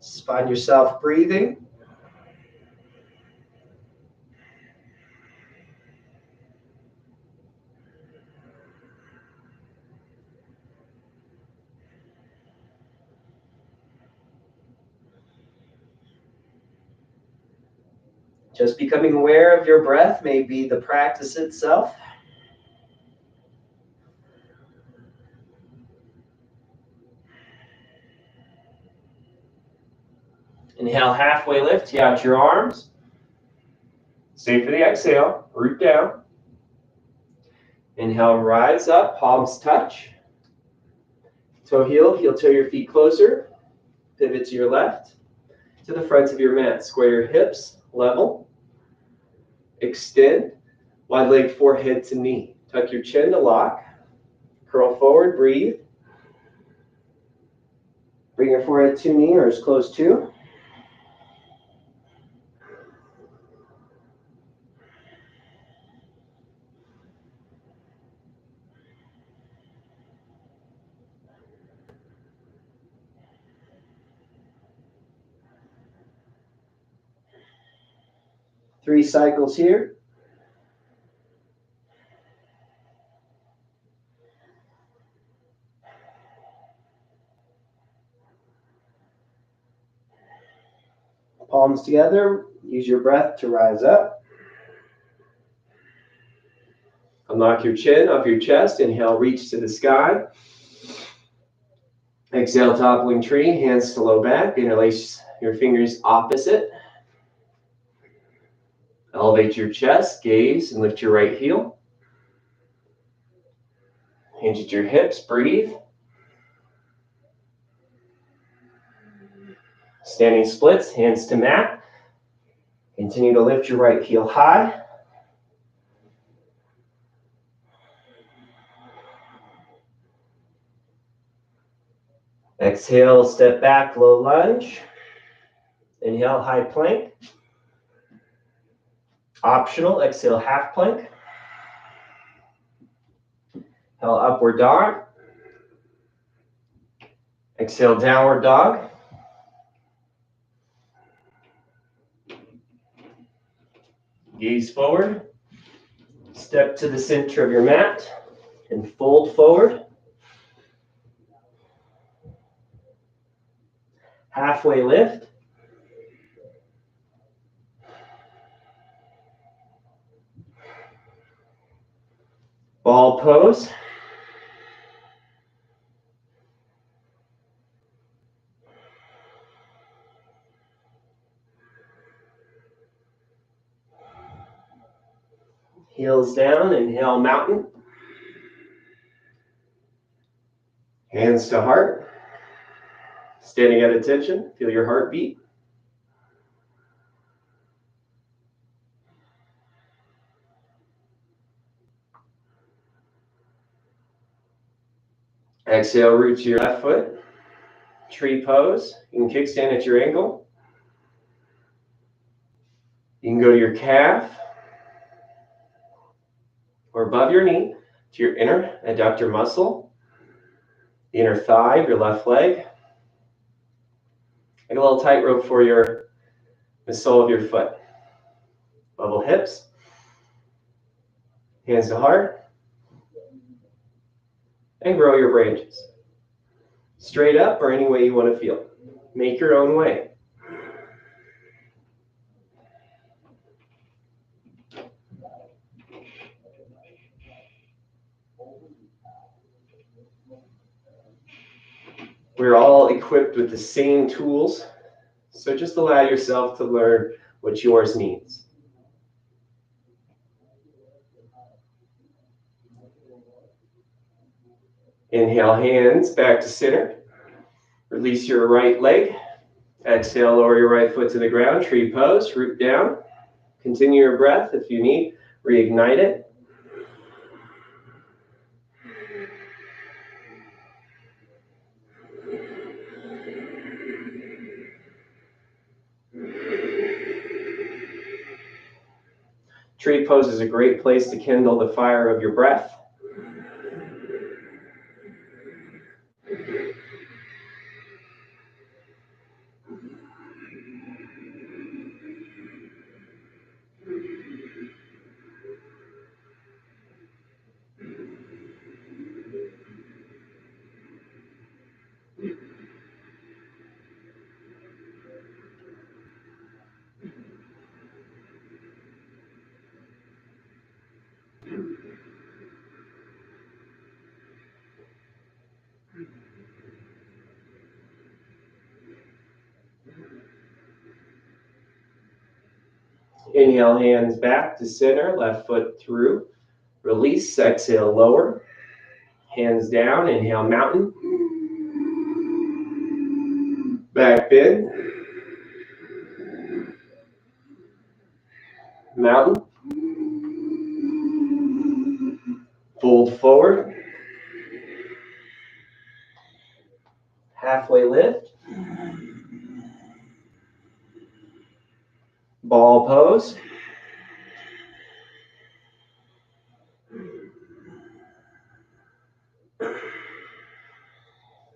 Speaker 1: Just find yourself breathing. Just becoming aware of your breath may be the practice itself. Inhale, halfway lift, tee out your arms. Stay for the exhale, root down. Inhale, rise up, palms touch. Toe heel, heel toe your feet closer. Pivot to your left, to the front of your mat. Square your hips, level. Extend, wide leg forehead to knee. Tuck your chin to lock. Curl forward, breathe. Bring your forehead to knee or as close to.
Speaker 2: 3 cycles here. Palms together. Use your breath to rise up.
Speaker 1: Unlock your chin off your chest. Inhale, reach to the sky. Exhale, toppling tree, hands to low back. Interlace your fingers opposite. Elevate your chest, gaze, and lift your right heel. Hinge at your hips, breathe. Standing splits, hands to mat. Continue to lift your right heel high. Exhale, step back, low lunge. Inhale, high plank. Optional, exhale, half plank. Inhale, upward dog. Exhale, downward dog. Gaze forward. Step to the center of your mat and fold forward. Halfway lift. Ball pose. Heels down, inhale, mountain. Hands to heart. Standing at attention, feel your heartbeat. Exhale, root to your left foot. Tree pose. You can kickstand at your ankle. You can go to your calf or above your knee to your inner adductor muscle, the inner thigh of your left leg. And a little tightrope for the sole of your foot. Level hips. Hands to heart. And grow your branches. Straight up or any way you want to feel. Make your own way. We're all equipped with the same tools, so just allow yourself to learn what yours needs. Inhale, hands back to center. Release your right leg. Exhale, lower your right foot to the ground. Tree pose, root down. Continue your breath if you need. Reignite it. Tree pose is a great place to kindle the fire of your breath. Inhale, hands back to center, left foot through. Release, exhale, lower. Hands down, inhale, mountain. Back bend. Mountain. Fold forward. Halfway lift. Ball pose.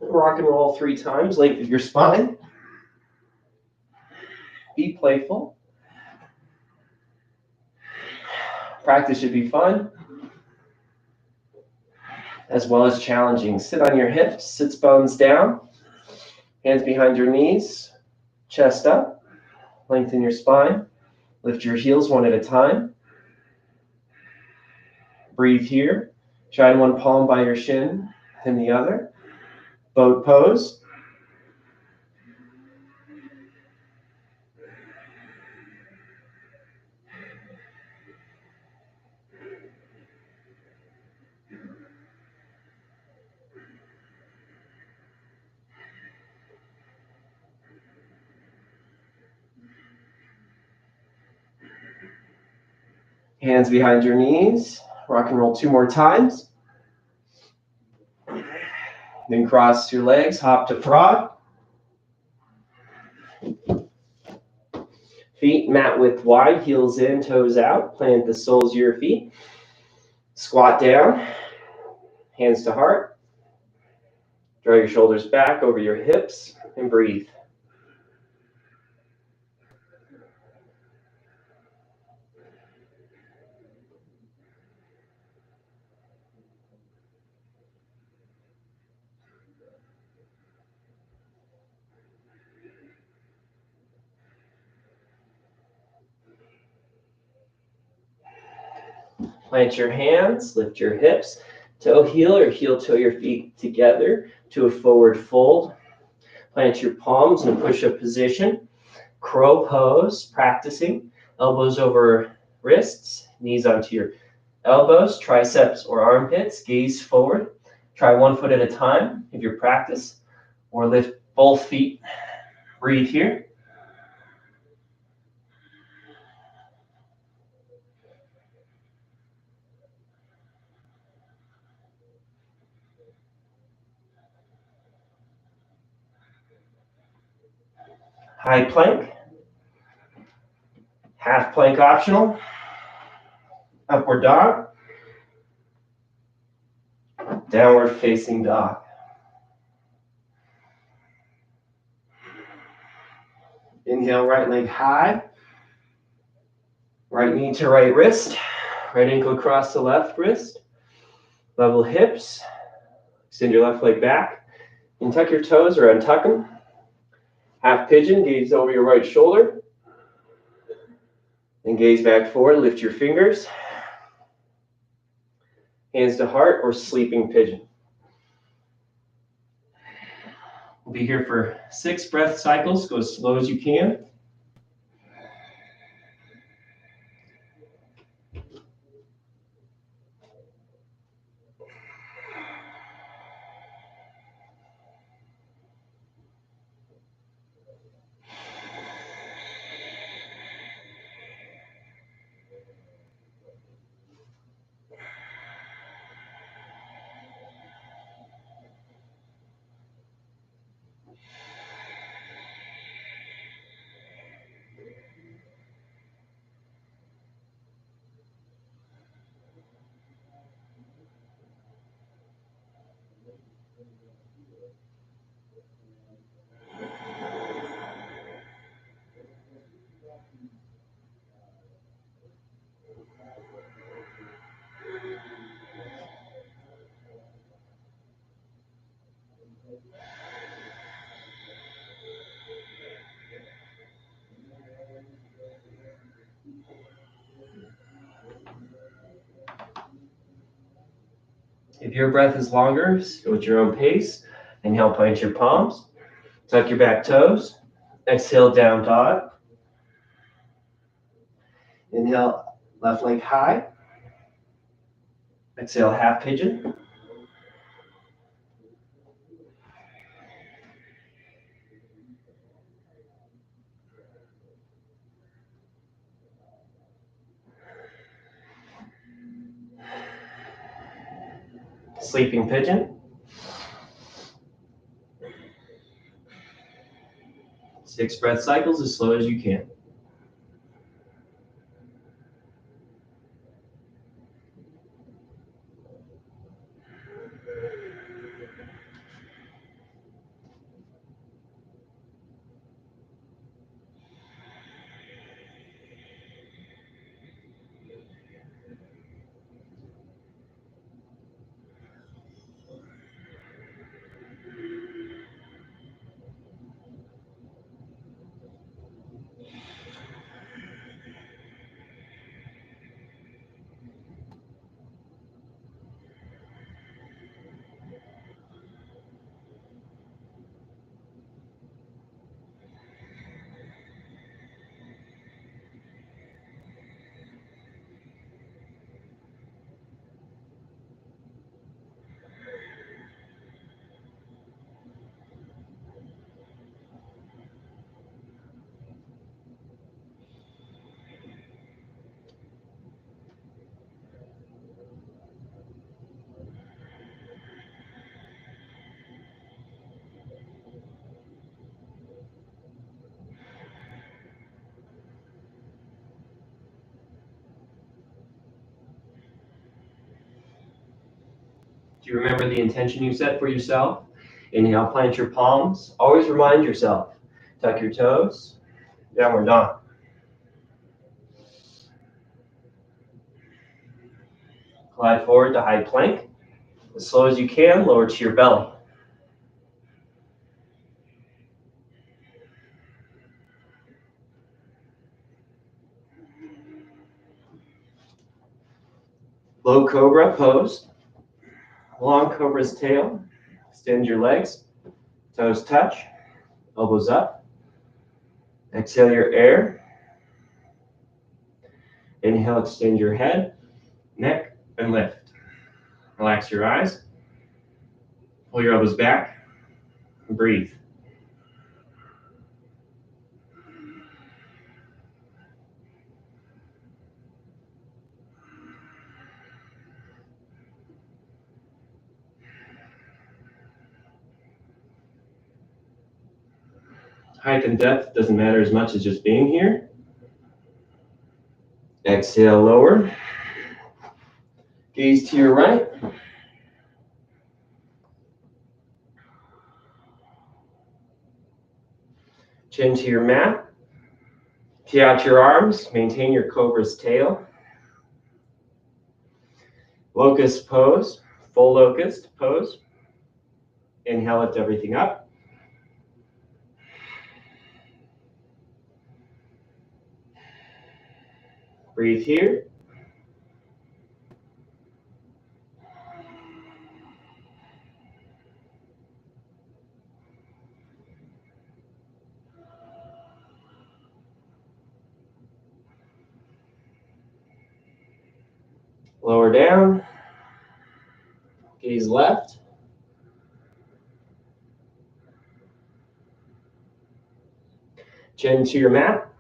Speaker 1: Rock and roll 3 times, lengthen your spine. Be playful. Practice should be fun, as well as challenging. Sit on your hips, sits bones down, hands behind your knees, chest up, lengthen your spine, lift your heels one at a time. Breathe here. Shine one palm by your shin, then the other. Boat pose. Hands behind your knees. Rock and roll 2 more times. Then cross your legs, hop to frog. Feet mat width wide, heels in, toes out. Plant the soles of your feet. Squat down, hands to heart. Draw your shoulders back over your hips and breathe. Plant your hands, lift your hips, toe heel or heel toe your feet together to a forward fold. Plant your palms in a push-up position. Crow pose, practicing. Elbows over wrists, knees onto your elbows, triceps or armpits, gaze forward. Try 1 foot at a time if you practice, or lift both feet. Breathe here. High plank, half plank optional, upward dog, downward facing dog. Inhale, right leg high, right knee to right wrist, right ankle across the left wrist, level hips, extend your left leg back, and tuck your toes or untuck them. Half pigeon, gaze over your right shoulder, and gaze back forward, lift your fingers, hands to heart or sleeping pigeon. We'll be here for 6 breath cycles, go as slow as you can. If your breath is longer, go at your own pace. Inhale, plant your palms, tuck your back toes. Exhale, down dog. Inhale, left leg high. Exhale, half pigeon. Sleeping pigeon. 6 breath cycles as slow as you can. Do you remember the intention you set for yourself? Inhale, plant your palms. Always remind yourself. Tuck your toes. Downward dog. Glide forward to high plank. As slow as you can, lower to your belly. Low cobra pose. Long cobra's tail. Extend your legs. Toes touch. Elbows up. Exhale your air. Inhale, extend your head, neck, and lift. Relax your eyes. Pull your elbows back. And breathe. Height and depth doesn't matter as much as just being here. Exhale, lower. Gaze to your right. Chin to your mat. Tee out your arms. Maintain your cobra's tail. Locust pose. Full locust pose. Inhale, lift everything up. Breathe here. Lower down. Gaze left. Chin to your mat.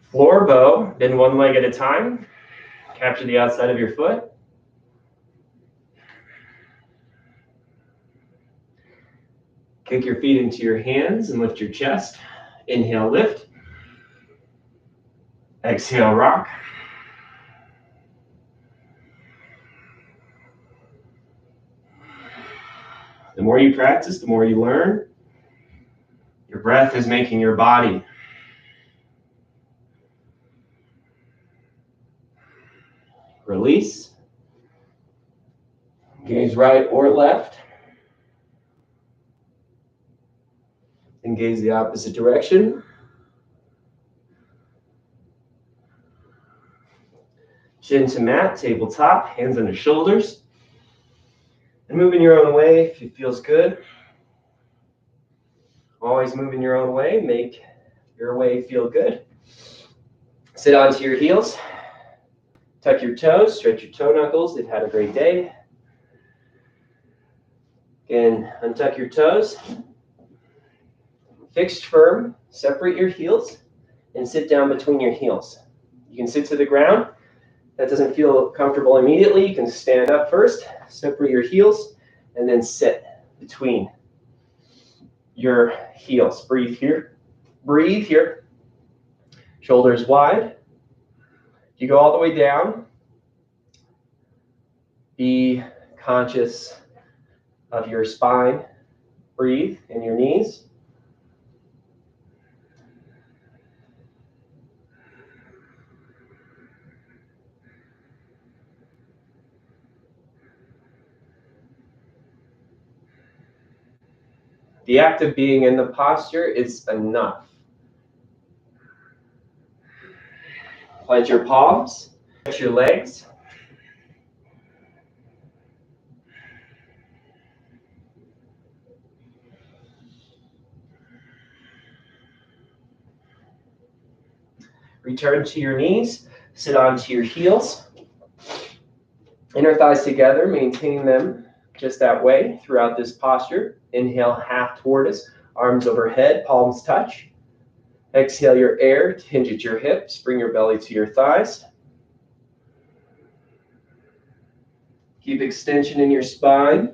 Speaker 1: Floor bow, bend one leg at a time. Capture the outside of your foot. Kick your feet into your hands and lift your chest. Inhale, lift. Exhale, rock. The more you practice, the more you learn. Your breath is making your body. Release. Gaze right or left. And gaze the opposite direction. Chin to mat, tabletop, hands under shoulders. And move in your own way if it feels good. Always move in your own way. Make your way feel good. Sit onto your heels. Tuck your toes. Stretch your toe knuckles. They've had a great day. Again, untuck your toes. Fixed firm. Separate your heels and sit down between your heels. You can sit to the ground. That doesn't feel comfortable immediately. You can stand up first, separate your heels, and then sit between your heels. Breathe here. Breathe here. Shoulders wide. You go all the way down. Be conscious of your spine. Breathe in your knees. The act of being in the posture is enough. Plant your palms, stretch your legs. Return to your knees, sit onto your heels. Inner thighs together, maintain them just that way throughout this posture. Inhale, half toward us, arms overhead, palms touch. Exhale your air, hinge at your hips, bring your belly to your thighs. Keep extension in your spine.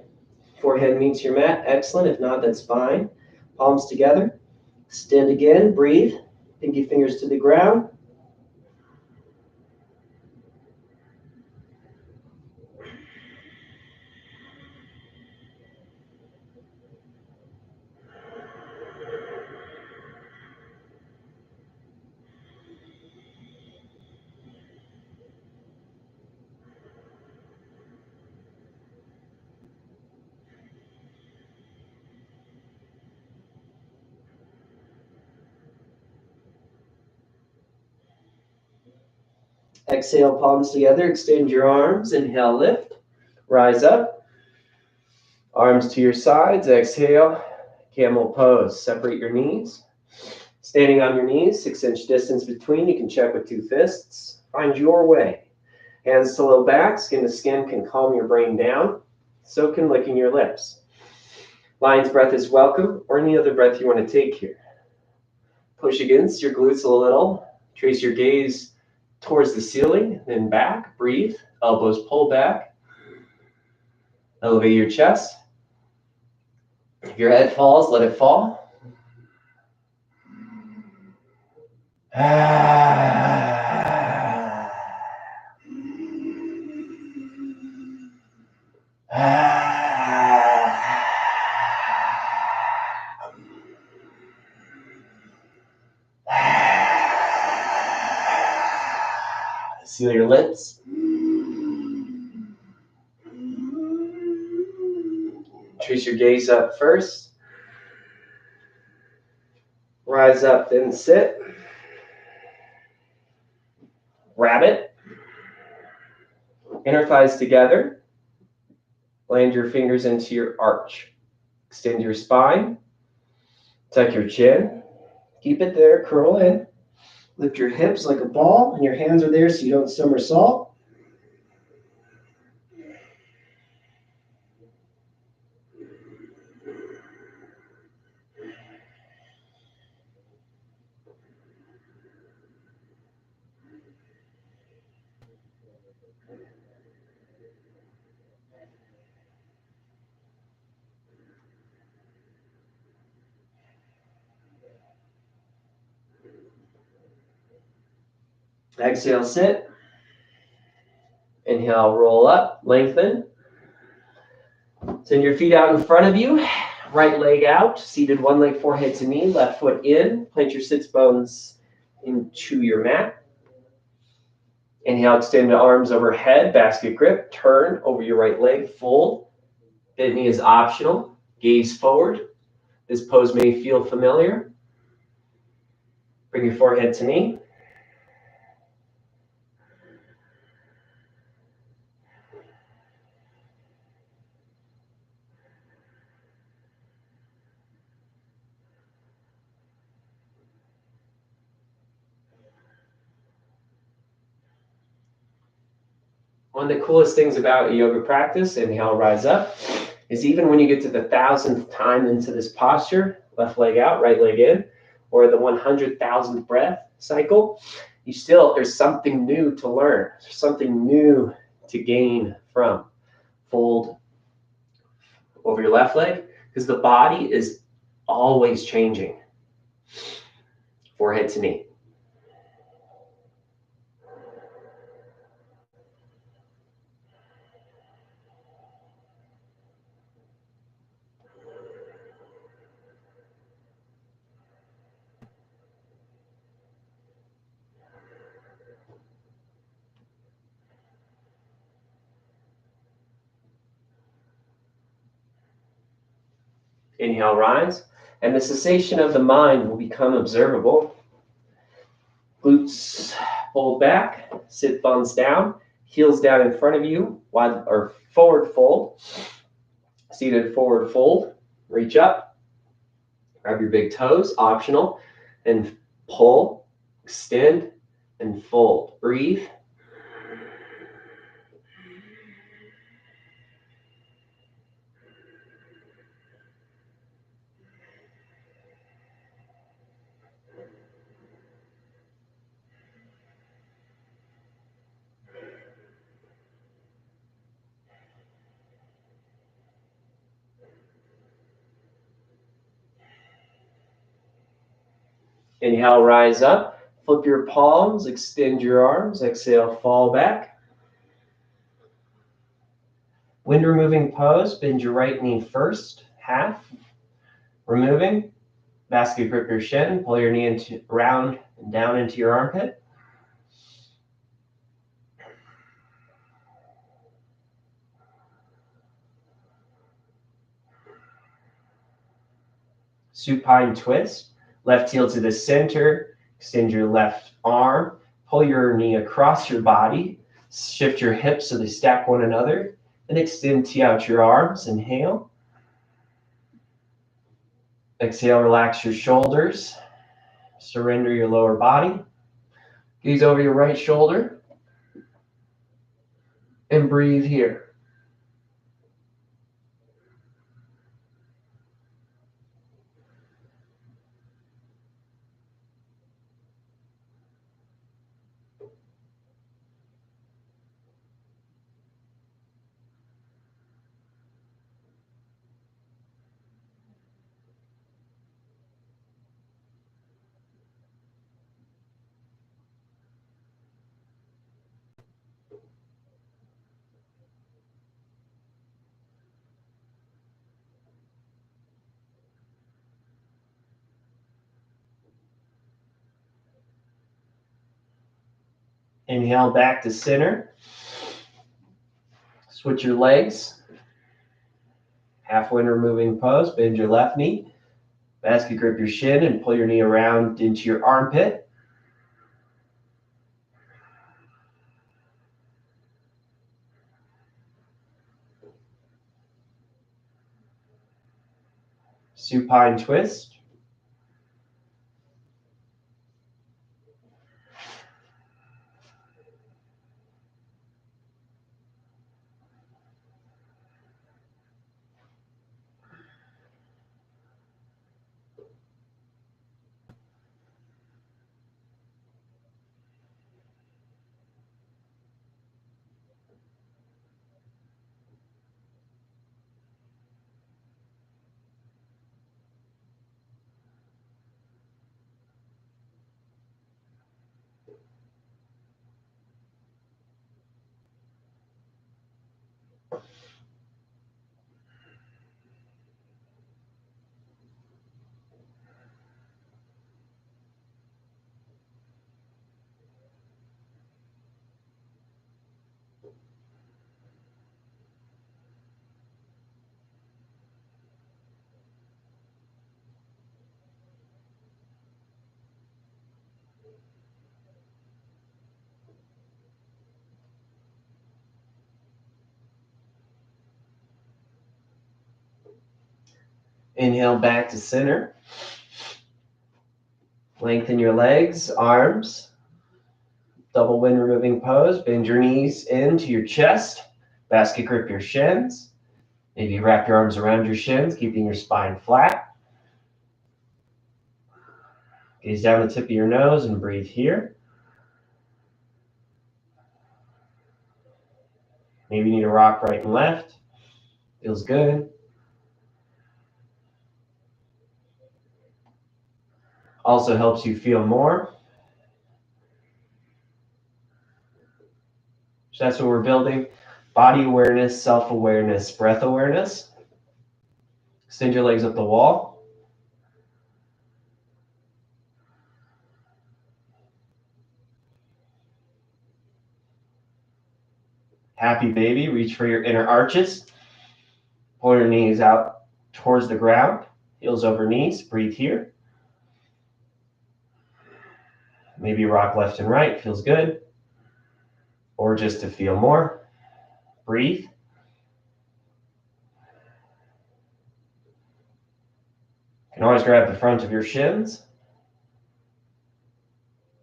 Speaker 1: Forehead meets your mat, excellent. If not, that's fine. Palms together. Extend again, breathe. Pinky fingers to the ground. Exhale, palms together, extend your arms. Inhale, lift, rise up. Arms to your sides, exhale, camel pose. Separate your knees. Standing on your knees, 6-inch distance between. You can check with 2 fists. Find your way. Hands to low back, skin to skin can calm your brain down. So can licking your lips. Lion's breath is welcome, or any other breath you want to take here. Push against your glutes a little. Trace your gaze towards the ceiling, then back. Breathe. Elbows pull back. Elevate your chest. If your head falls, let it fall. Seal your lips. Trace your gaze up first. Rise up, then sit. Rabbit. Inner thighs together. Land your fingers into your arch. Extend your spine. Tuck your chin. Keep it there, curl in. Lift your hips like a ball, and your hands are there so you don't somersault. Exhale, sit. Inhale, roll up, lengthen. Send your feet out in front of you. Right leg out, seated one leg forehead to knee, left foot in. Plant your sits bones into your mat. Inhale, extend the arms overhead, basket grip. Turn over your right leg, fold. Bent knee is optional. Gaze forward. This pose may feel familiar. Bring your forehead to knee. One of the coolest things about a yoga practice, inhale, rise up, is even when you get to the 1,000th time into this posture, left leg out, right leg in, or the 100,000th breath cycle, there's something new to learn, there's something new to gain from. Fold over your left leg, because the body is always changing. Forehead to knee. Inhale, rise, and the cessation of the mind will become observable. Glutes fold back, sit thumbs down, heels down in front of you, wide or forward fold. Seated forward fold, reach up, grab your big toes, optional, and pull, extend, and fold. Breathe. Inhale, rise up. Flip your palms, extend your arms. Exhale, fall back. Wind removing pose, bend your right knee first, half. Removing, basket grip your shin, pull your knee around and down into your armpit. Supine twist, left heel to the center, extend your left arm, Pull your knee across your body. Shift your hips so they stack one another. And extend out your arms. Inhale. Exhale, relax your shoulders. Surrender your lower body. Gaze over your right shoulder. And breathe here. Inhale back to center. Switch your legs. Half wind removing pose. Bend your left knee. Basket grip your shin and pull your knee around into your armpit. Supine twist. Inhale back to center. Lengthen your legs, arms. Double wind removing pose. Bend your knees into your chest. Basket grip your shins. Maybe wrap your arms around your shins, keeping your spine flat. Gaze down the tip of your nose and breathe here. Maybe you need to rock right and left. Feels good. Also helps you feel more. So that's what we're building. Body awareness, self-awareness, breath awareness. Extend your legs up the wall. Happy baby, reach for your inner arches. Pull your knees out towards the ground. Heels over knees, breathe here. Maybe rock left and right, feels good. Or just to feel more, breathe. You can always grab the front of your shins.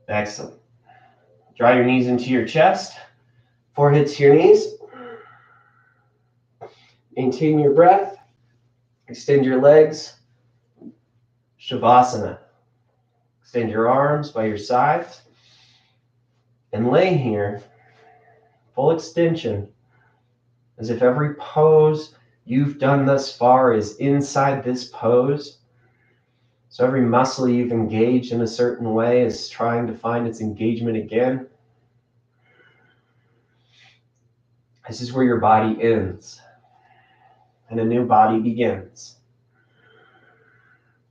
Speaker 1: Excellent. Draw your knees into your chest. Forehead to your knees. Maintain your breath. Extend your legs. Shavasana. Extend your arms by your sides. And lay here, full extension, as if every pose you've done thus far is inside this pose. So every muscle you've engaged in a certain way is trying to find its engagement again. This is where your body ends and a new body begins.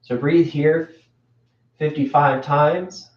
Speaker 1: So breathe here 55 times.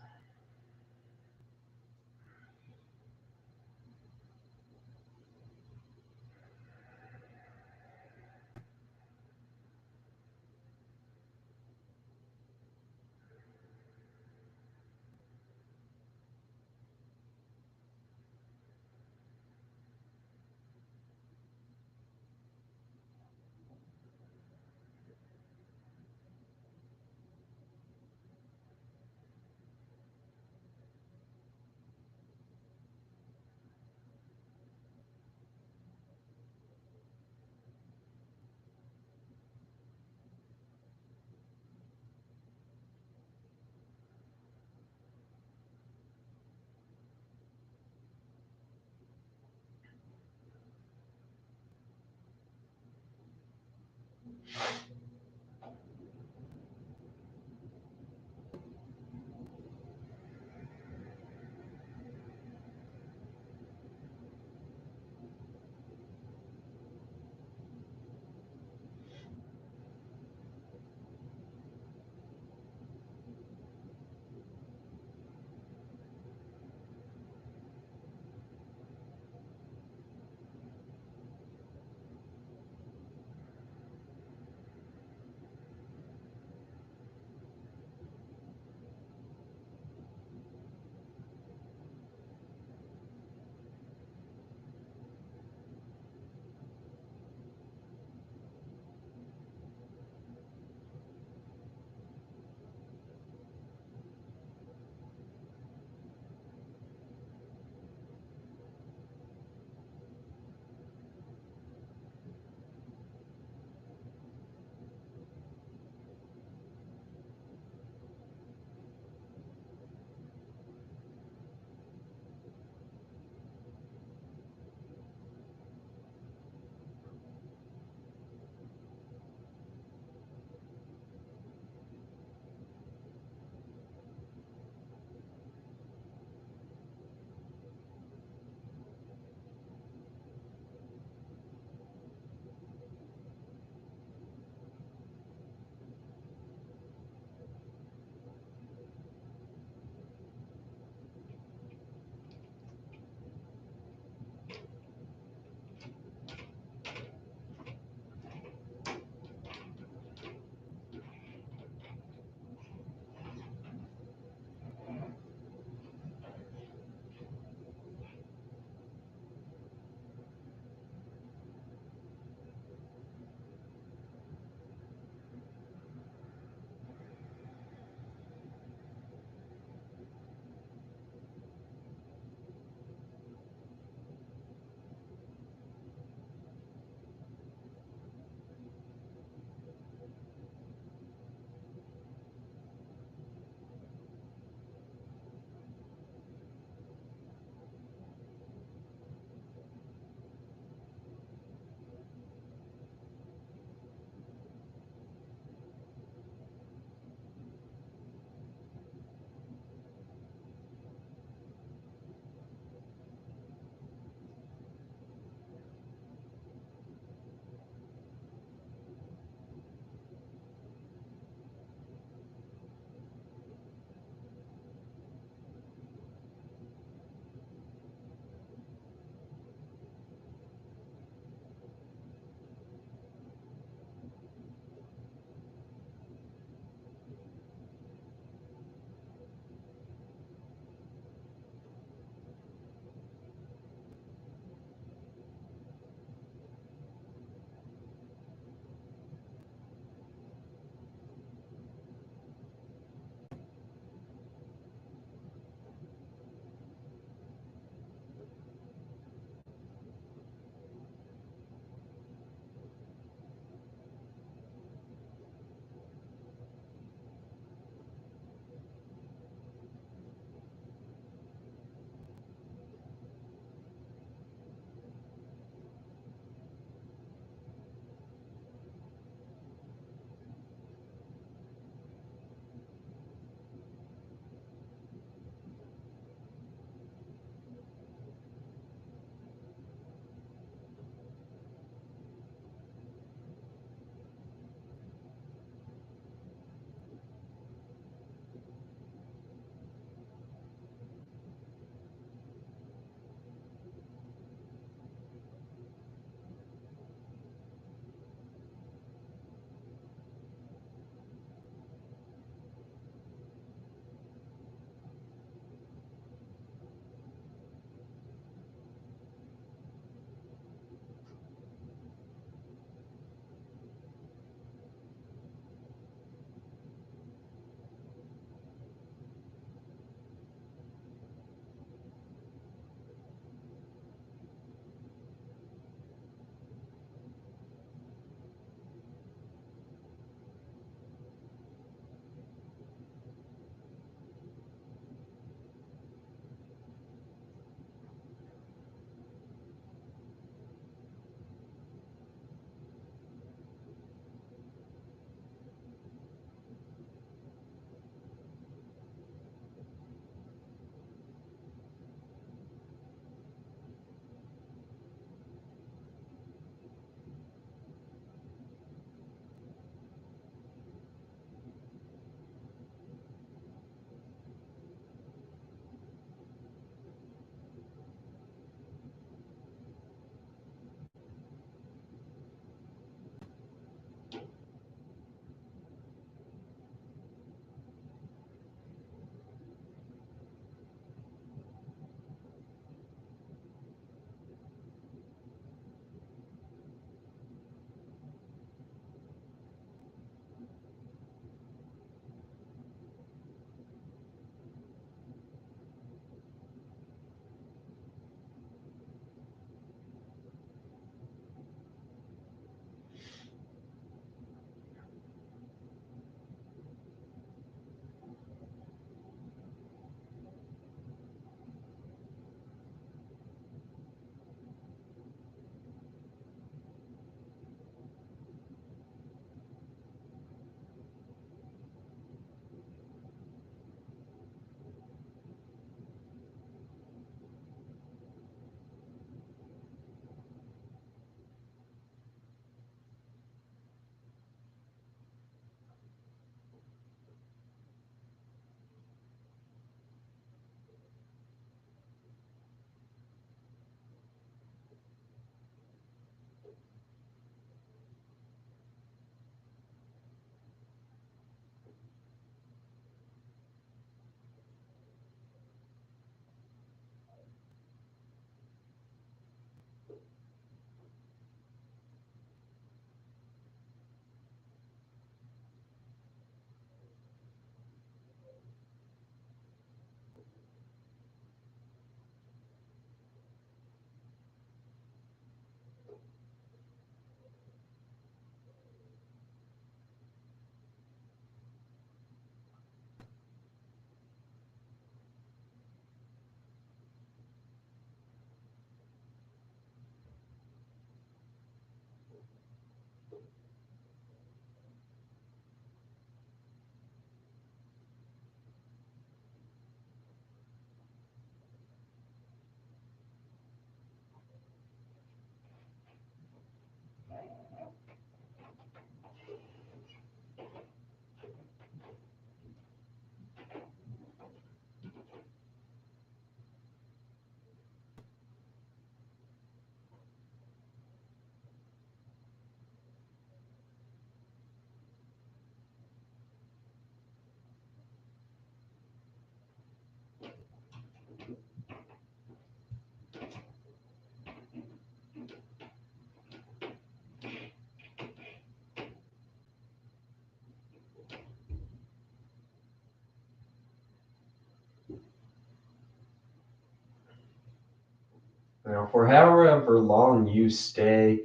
Speaker 3: Now, for however long you stay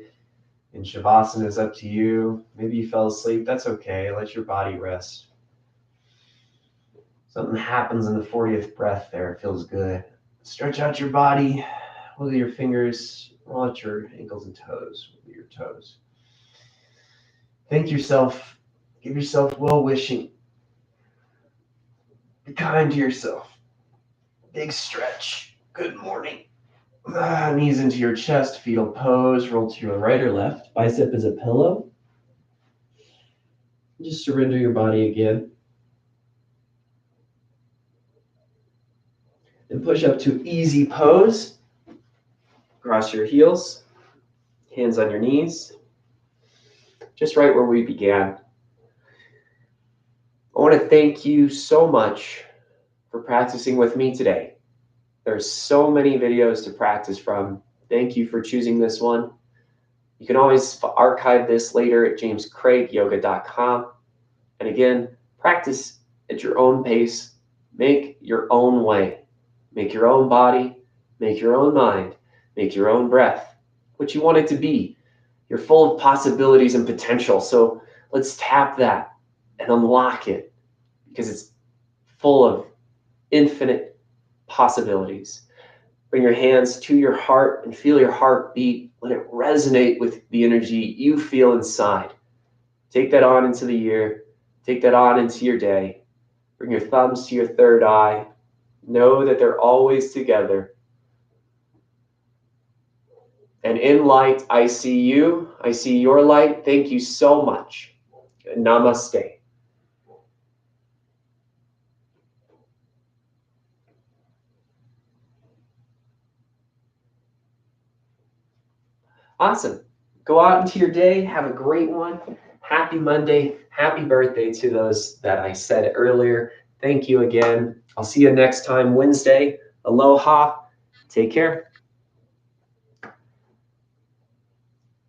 Speaker 3: in Shavasana is up to you. Maybe you fell asleep. That's okay. Let your body rest. Something happens in the 40th breath there. It feels good. Stretch out your body. Wiggle your fingers. Roll out your ankles and toes. Wiggle your toes. Thank yourself. Give yourself well-wishing. Be kind to yourself. Big stretch. Good morning. Knees into your chest, fetal pose. Roll to your right or left. Bicep is a pillow. Just surrender your body again. And push up to easy pose. Cross your heels. Hands on your knees. Just right where we began. I want to thank you so much for practicing with me today. There's so many videos to practice from. Thank you for choosing this one. You can always archive this later at jamescraigyoga.com. And again, practice at your own pace. Make your own way. Make your own body. Make your own mind. Make your own breath. What you want it to be. You're full of possibilities and potential. So let's tap that and unlock it because it's full of infinite possibilities. Bring your hands to your heart and feel your heart beat. Let it resonate with the energy you feel inside. Take that on into the year. Take that on into your day. Bring your thumbs to your third eye. Know that they're always together. And in light, I see you. I see your light. Thank you so much. Namaste. Awesome. Go out into your day. Have a great one. Happy Monday. Happy birthday to those that I said earlier. Thank you again. I'll see you next time, Wednesday. Aloha. Take care.